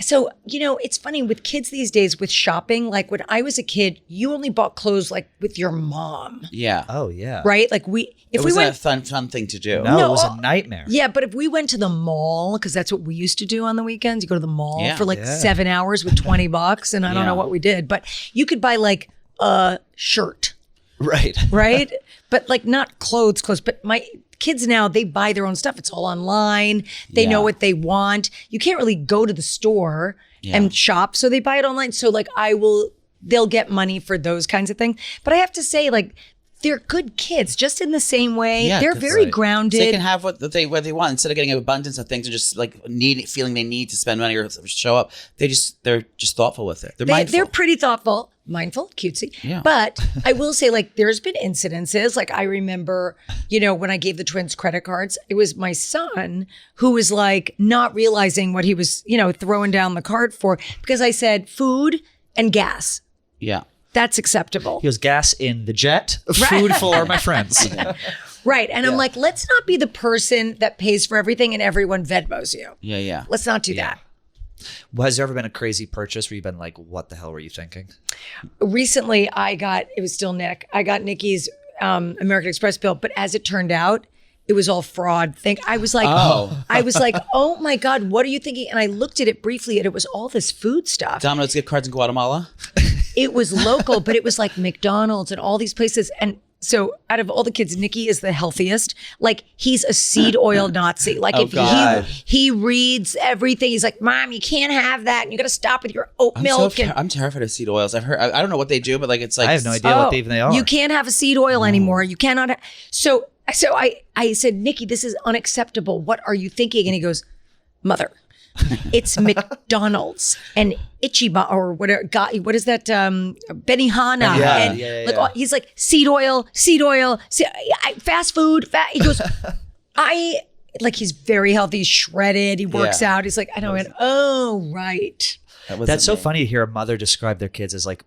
Speaker 1: so, it's funny with kids these days with shopping. Like when I was a kid, you only bought clothes like with your mom.
Speaker 2: Yeah.
Speaker 3: Oh, yeah.
Speaker 1: Right? Like
Speaker 2: It was a fun thing to do.
Speaker 3: No, it was a nightmare.
Speaker 1: Yeah, but if we went to the mall, because that's what we used to do on the weekends, you go to the mall for 7 hours with $20, and I don't know what we did, but you could buy like a shirt.
Speaker 3: Right.
Speaker 1: Right? But like not clothes, but my kids now, they buy their own stuff. It's all online. They know what they want. You can't really go to the store and shop, so they buy it online. So like they'll get money for those kinds of things. But I have to say, like, they're good kids, just in the same way.
Speaker 2: Yeah,
Speaker 1: they're very grounded.
Speaker 2: They can have what they want instead of getting an abundance of things and just like feeling they need to spend money or show up. They're just thoughtful with it. They're mindful.
Speaker 1: They're pretty thoughtful, mindful, cutesy. Yeah. But I will say, like, there's been incidences. Like I remember, when I gave the twins credit cards, it was my son who was like not realizing what he was, throwing down the card for, because I said food and gas.
Speaker 2: Yeah.
Speaker 1: That's acceptable.
Speaker 3: He was gas in the jet, food for my friends.
Speaker 1: Right. And I'm like, let's not be the person that pays for everything and everyone Venmos you.
Speaker 2: Yeah, yeah.
Speaker 1: Let's not do that.
Speaker 3: Well, has there ever been a crazy purchase where you've been like, what the hell were you thinking?
Speaker 1: Recently, it was still Nick. I got Nikki's American Express bill, but as it turned out, it was all fraud thing. I was like, oh my God, what are you thinking? And I looked at it briefly and it was all this food stuff.
Speaker 2: Domino's gift cards in Guatemala?
Speaker 1: It was local, but it was like McDonald's and all these places. And so out of all the kids, Nikki is the healthiest. Like he's a seed oil Nazi. Like he reads everything. He's like, Mom, you can't have that. And you got to stop with your oat milk.
Speaker 2: I'm terrified of seed oils. I've heard, I don't know what they do, but like, it's like.
Speaker 3: I have no idea what even they are.
Speaker 1: You can't have a seed oil anymore. You cannot. So I said, Nikki, this is unacceptable. What are you thinking? And he goes, Mother, it's McDonald's and Ichiban or whatever. What is that? Benihana.
Speaker 3: Yeah.
Speaker 1: He's like seed oil, fast food. He goes, he's very healthy, he's shredded, he works out. He's like, I know it. Oh, right.
Speaker 3: That's so funny to hear a mother describe their kids as like,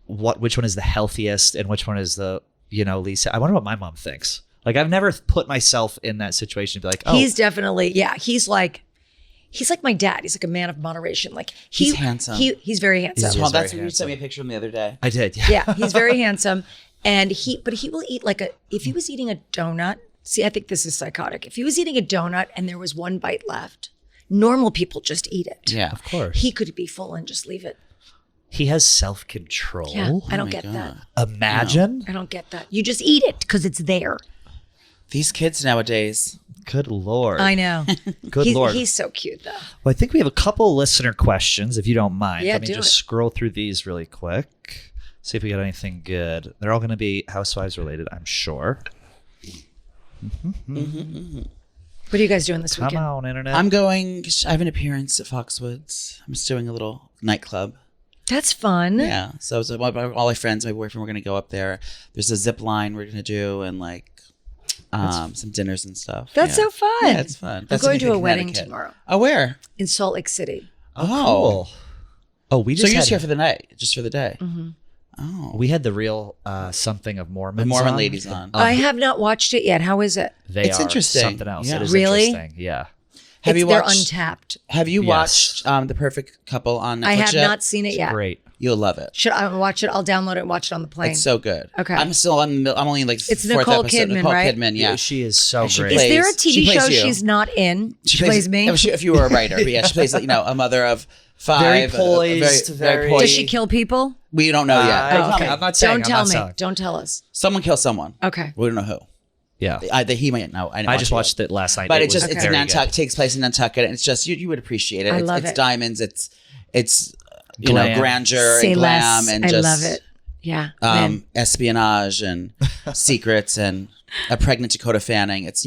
Speaker 3: which one is the healthiest and which one is the, least. I wonder what my mom thinks. Like, I've never put myself in that situation to be like, oh.
Speaker 1: He's definitely, he's like my dad. He's like a man of moderation. Like
Speaker 2: he's handsome.
Speaker 1: He's very handsome.
Speaker 2: That's what you sent me a picture of him the other day.
Speaker 3: I did.
Speaker 1: Yeah, he's very handsome. And he will eat if he was eating a donut, see, I think this is psychotic. If he was eating a donut and there was one bite left, normal people just eat it.
Speaker 2: Yeah,
Speaker 3: of course.
Speaker 1: He could be full and just leave it.
Speaker 3: He has self-control.
Speaker 1: Yeah, I don't get that.
Speaker 3: Imagine.
Speaker 1: I don't get that. You just eat it because it's there.
Speaker 2: These kids nowadays.
Speaker 3: Good Lord.
Speaker 1: I know.
Speaker 3: Good Lord.
Speaker 1: He's so cute, though.
Speaker 3: Well, I think we have a couple listener questions, if you don't mind.
Speaker 1: Yeah,
Speaker 3: Let me
Speaker 1: do
Speaker 3: just
Speaker 1: it.
Speaker 3: scroll through these really quick. See if we got anything good. They're all going to be Housewives related, I'm sure.
Speaker 1: What are you guys doing this
Speaker 3: Come
Speaker 1: weekend?
Speaker 3: on, Internet.
Speaker 2: I have an appearance at Foxwoods. I'm just doing a little nightclub.
Speaker 1: That's fun.
Speaker 2: Yeah. So all my friends, my boyfriend, we're going to go up there. There's a zip line we're going to do and like some dinners and stuff.
Speaker 1: That's so fun.
Speaker 2: Yeah, it's fun.
Speaker 1: I'm
Speaker 2: That's
Speaker 1: going to
Speaker 2: in
Speaker 1: a wedding
Speaker 2: Connecticut.
Speaker 1: tomorrow
Speaker 2: Oh, where?
Speaker 1: in Salt Lake City.
Speaker 3: Cool. Oh, we
Speaker 2: So
Speaker 3: just
Speaker 2: you're just
Speaker 3: had,
Speaker 2: here for the night, just for the day.
Speaker 1: Mm-hmm.
Speaker 2: Oh.
Speaker 3: we had the real something of Mormons.
Speaker 2: The Mormon
Speaker 3: on.
Speaker 2: ladies on.
Speaker 1: I have not watched it yet. How is it?
Speaker 3: They
Speaker 2: It's
Speaker 3: are
Speaker 2: interesting.
Speaker 3: something else.
Speaker 2: Yeah.
Speaker 3: It is
Speaker 1: Really?
Speaker 3: interesting. Yeah.
Speaker 2: Have you
Speaker 1: They're
Speaker 2: watched?
Speaker 1: Untapped.
Speaker 2: Have you
Speaker 3: Yes.
Speaker 2: watched The Perfect Couple on Netflix
Speaker 1: I have
Speaker 2: yet?
Speaker 1: not seen it yet.
Speaker 3: Great.
Speaker 2: You'll love it.
Speaker 1: Should I watch it? I'll download it and watch it on the plane.
Speaker 2: It's so good.
Speaker 1: Okay.
Speaker 2: I'm only like
Speaker 1: It's
Speaker 2: fourth
Speaker 1: Nicole
Speaker 2: episode.
Speaker 1: Kidman,
Speaker 2: Nicole
Speaker 1: right?
Speaker 2: Kidman, yeah.
Speaker 3: She is so
Speaker 2: And she
Speaker 3: great.
Speaker 1: Is there a
Speaker 2: plays-
Speaker 1: TV
Speaker 2: she plays
Speaker 1: show
Speaker 2: you.
Speaker 1: she's not in? She plays me?
Speaker 2: If you were a writer, but yeah, she plays a mother of five.
Speaker 3: Very poised, very-
Speaker 2: poised.
Speaker 1: Does she kill people?
Speaker 2: We don't know yet.
Speaker 3: Oh,
Speaker 1: okay.
Speaker 3: I'm not saying.
Speaker 1: Don't tell
Speaker 3: I'm not
Speaker 1: me.
Speaker 3: saying.
Speaker 1: Don't tell us.
Speaker 2: Someone kills someone.
Speaker 1: Okay.
Speaker 2: We don't know who.
Speaker 3: Yeah.
Speaker 2: He might know.
Speaker 3: I just watched it last night.
Speaker 2: But
Speaker 3: was
Speaker 2: it's
Speaker 1: Okay.
Speaker 2: in
Speaker 3: very
Speaker 2: Nantucket.
Speaker 3: good.
Speaker 2: Takes place in Nantucket, and it's just you would appreciate it.
Speaker 1: I
Speaker 2: It's,
Speaker 1: love
Speaker 2: it's
Speaker 1: it.
Speaker 2: diamonds. It's
Speaker 3: Glam.
Speaker 2: grandeur
Speaker 1: Say
Speaker 2: and glam
Speaker 1: less.
Speaker 2: and
Speaker 1: I
Speaker 2: just
Speaker 1: love it. Yeah. man.
Speaker 2: espionage and secrets and a pregnant Dakota Fanning. It's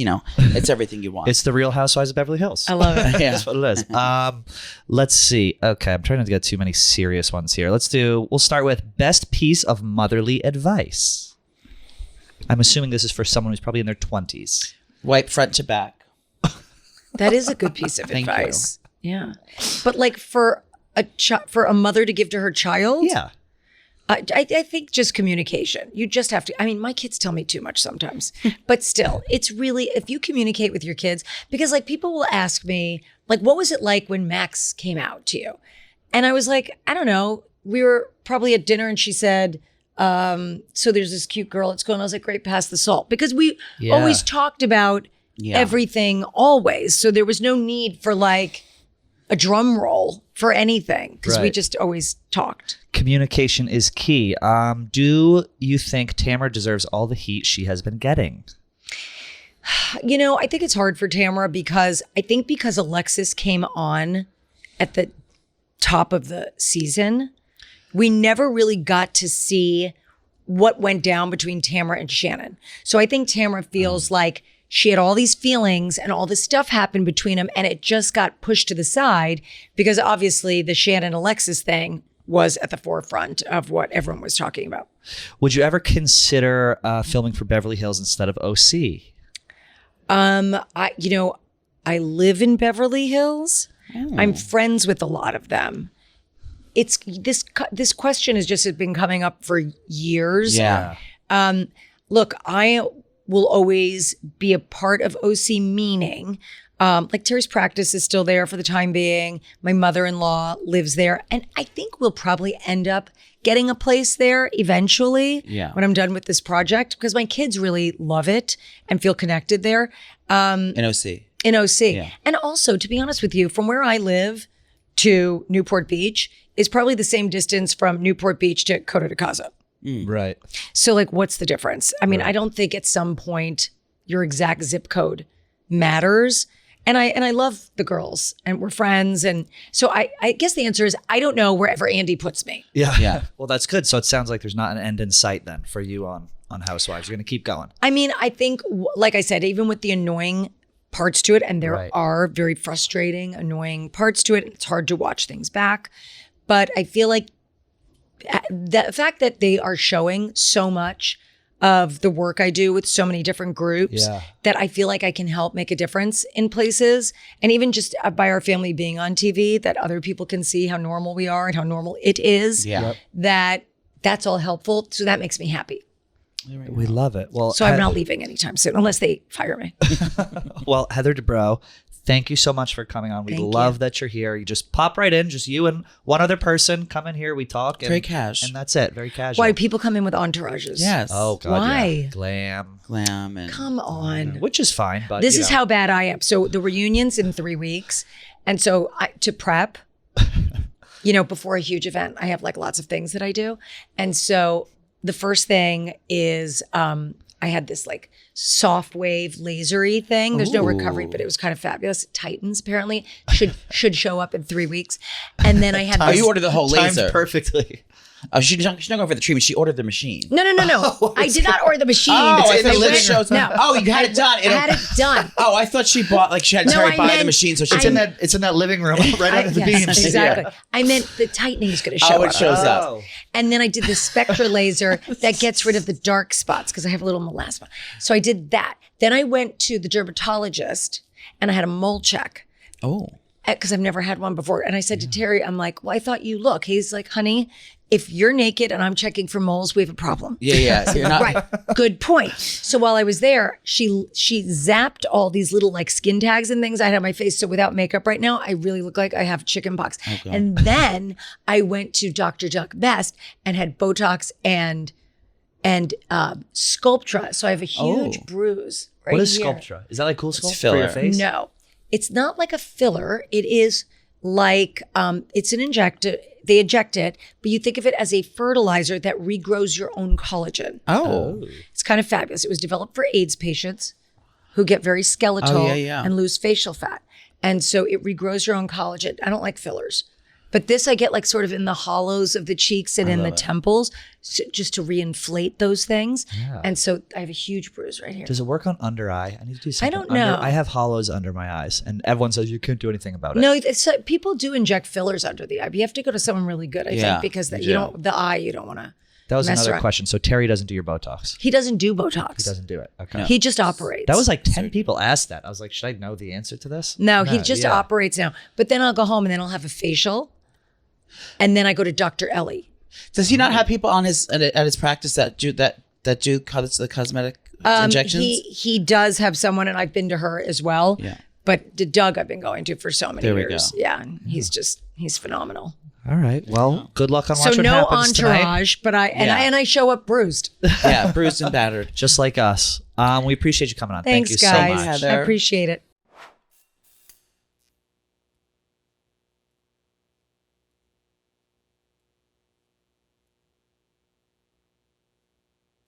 Speaker 2: everything you want.
Speaker 3: It's the Real Housewives of Beverly Hills.
Speaker 1: I love it.
Speaker 2: Yeah.
Speaker 3: That's what it is. Let's see. Okay, I'm trying not to get too many serious ones here. We'll start with best piece of motherly advice. I'm assuming this is for someone who's probably in their 20s.
Speaker 2: Wipe front to back.
Speaker 1: That is a good piece of
Speaker 2: Thank
Speaker 1: advice. Yeah. But like for a mother to give to her child?
Speaker 3: Yeah.
Speaker 1: I think just communication. You just have to. I mean, my kids tell me too much sometimes, but still, it's really if you communicate with your kids, because like people will ask me, like, what was it like when Max came out to you? And I was like, I don't know. We were probably at dinner and she said, so there's this cute girl. It's going. I was like, great, pass the salt, because we
Speaker 3: Yeah.
Speaker 1: always talked about everything always. So there was no need for like a drum roll for anything because we
Speaker 3: Right.
Speaker 1: just always talked.
Speaker 3: Communication is key. Do you think Tamara deserves all the heat she has been getting?
Speaker 1: I think it's hard for Tamara because Alexis came on at the top of the season, we never really got to see what went down between Tamara and Shannon. So I think Tamara feels like she had all these feelings and all this stuff happened between them and it just got pushed to the side because obviously the Shannon Alexis thing was at the forefront of what everyone was talking about.
Speaker 3: Would you ever consider filming for Beverly Hills instead of OC?
Speaker 1: I live in Beverly Hills.
Speaker 2: Oh.
Speaker 1: I'm friends with a lot of them. It's this question has just been coming up for years.
Speaker 2: Yeah.
Speaker 1: Look, I will always be a part of OC, meaning like Terry's practice is still there for the time being. My mother-in-law lives there. And I think we'll probably end up getting a place there eventually when I'm done with this project because my kids really love it and feel connected there.
Speaker 2: In OC.
Speaker 1: In OC.
Speaker 2: Yeah.
Speaker 1: And also, to be honest with you, from where I live to Newport Beach is probably the same distance from Newport Beach to Coto de Caza.
Speaker 3: Right.
Speaker 1: So like, what's the difference? I mean, I don't think at some point your exact zip code matters. And I love the girls and we're friends. And so I guess the answer is, I don't know wherever Andy puts me.
Speaker 3: Yeah.
Speaker 2: Yeah.
Speaker 3: Well, that's good. So it sounds like there's not an end in sight then for you on Housewives. You're going to keep going.
Speaker 1: I mean, I think, like I said, even with the annoying parts to it, and there are very frustrating, annoying parts to it, it's hard to watch things back. But I feel like the fact that they are showing so much of the work I do with so many different groups that I feel like I can help make a difference in places. And even just by our family being on TV, that other people can see how normal we are and how normal it is, that's all helpful. So that makes me happy.
Speaker 3: We love it. Well,
Speaker 1: So I'm not leaving anytime soon, unless they fire me.
Speaker 3: Well, Heather Dubrow, thank you so much for coming on. We love that you're here. You just pop right in, just you and one other person come in here. We talk.
Speaker 2: Very cash.
Speaker 3: And that's it. Very casual.
Speaker 1: Why people come in with entourages?
Speaker 2: Yes.
Speaker 3: Oh, God.
Speaker 1: Why?
Speaker 3: Yeah. Glam.
Speaker 2: And
Speaker 1: Come on.
Speaker 3: Which is fine. But
Speaker 1: This is how bad I am. So the reunion's in 3 weeks. And so to prep, before a huge event, I have like lots of things that I do. And so the first thing is I I had this like soft wave lasery thing. There's no recovery, but it was kind of fabulous. It tightens apparently. Should show up in 3 weeks. And then I had
Speaker 2: you ordered the whole laser
Speaker 3: perfectly.
Speaker 2: Oh, she's not going for the treatment. She ordered the machine.
Speaker 1: No. I did not order the machine.
Speaker 2: I thought it shows.
Speaker 1: No.
Speaker 2: Oh, you had it done.
Speaker 1: I had it done.
Speaker 2: Oh, I thought she bought she had Terry buy the machine. So
Speaker 3: it's in that living room right under the beams.
Speaker 1: Exactly. Yeah. I meant the tightening is going to show up.
Speaker 2: Oh, it shows up.
Speaker 1: And then I did the Spectra laser that gets rid of the dark spots because I have a little melasma. So I did that. Then I went to the dermatologist and I had a mole check.
Speaker 2: Oh.
Speaker 1: Because I've never had one before. And I said to Terry, I'm like, well, I thought you look. He's like, honey, if you're naked and I'm checking for moles, we have a problem.
Speaker 2: Yeah. You're not
Speaker 1: right. Good point. So while I was there, she zapped all these little like skin tags and things I had on my face. So without makeup right now, I really look like I have chicken pox. Okay. And then I went to Dr. Duck Best and had Botox and Sculptra. So I have a huge bruise right here.
Speaker 3: What is Sculptra? Is that like cool sculpt
Speaker 2: filler.
Speaker 3: for your face?
Speaker 1: No, it's not like a filler. It is like, it's an injector. They inject it, but you think of it as a fertilizer that regrows your own collagen.
Speaker 2: Oh.
Speaker 1: It's kind of fabulous. It was developed for AIDS patients who get very skeletal and lose facial fat. And so it regrows your own collagen. I don't like fillers. But this I get like sort of in the hollows of the cheeks and in the temples, so just to reinflate those things. Yeah. And so I have a huge bruise right here.
Speaker 3: Does it work on under eye? I need to do something.
Speaker 1: I don't know.
Speaker 3: I have hollows under my eyes, and everyone says you can't do anything about it.
Speaker 1: No, people do inject fillers under the eye, but you have to go to someone really good, I think, because you don't want to.
Speaker 3: That was
Speaker 1: mess
Speaker 3: another
Speaker 1: around.
Speaker 3: question. So Terry doesn't do your Botox?
Speaker 1: He doesn't do Botox.
Speaker 3: He doesn't do it. Okay.
Speaker 1: No. He just operates.
Speaker 3: That was like 10 people asked that. I was like, should I know the answer to this?
Speaker 1: No, he just operates now. But then I'll go home and then I'll have a facial. And then I go to Dr. Ellie.
Speaker 2: Does he not have people on at his practice that do the cosmetic injections?
Speaker 1: He does have someone, and I've been to her as well. Yeah. But Doug, I've been going to for so many years. Go. Yeah, and he's phenomenal.
Speaker 3: All right. Well, good luck on watching what happens tonight.
Speaker 1: So no entourage, but I show up bruised.
Speaker 2: Yeah, bruised and battered,
Speaker 3: just like us. We appreciate you coming on.
Speaker 1: Thanks,
Speaker 3: Thank you
Speaker 1: guys.
Speaker 3: so much.
Speaker 1: I appreciate it.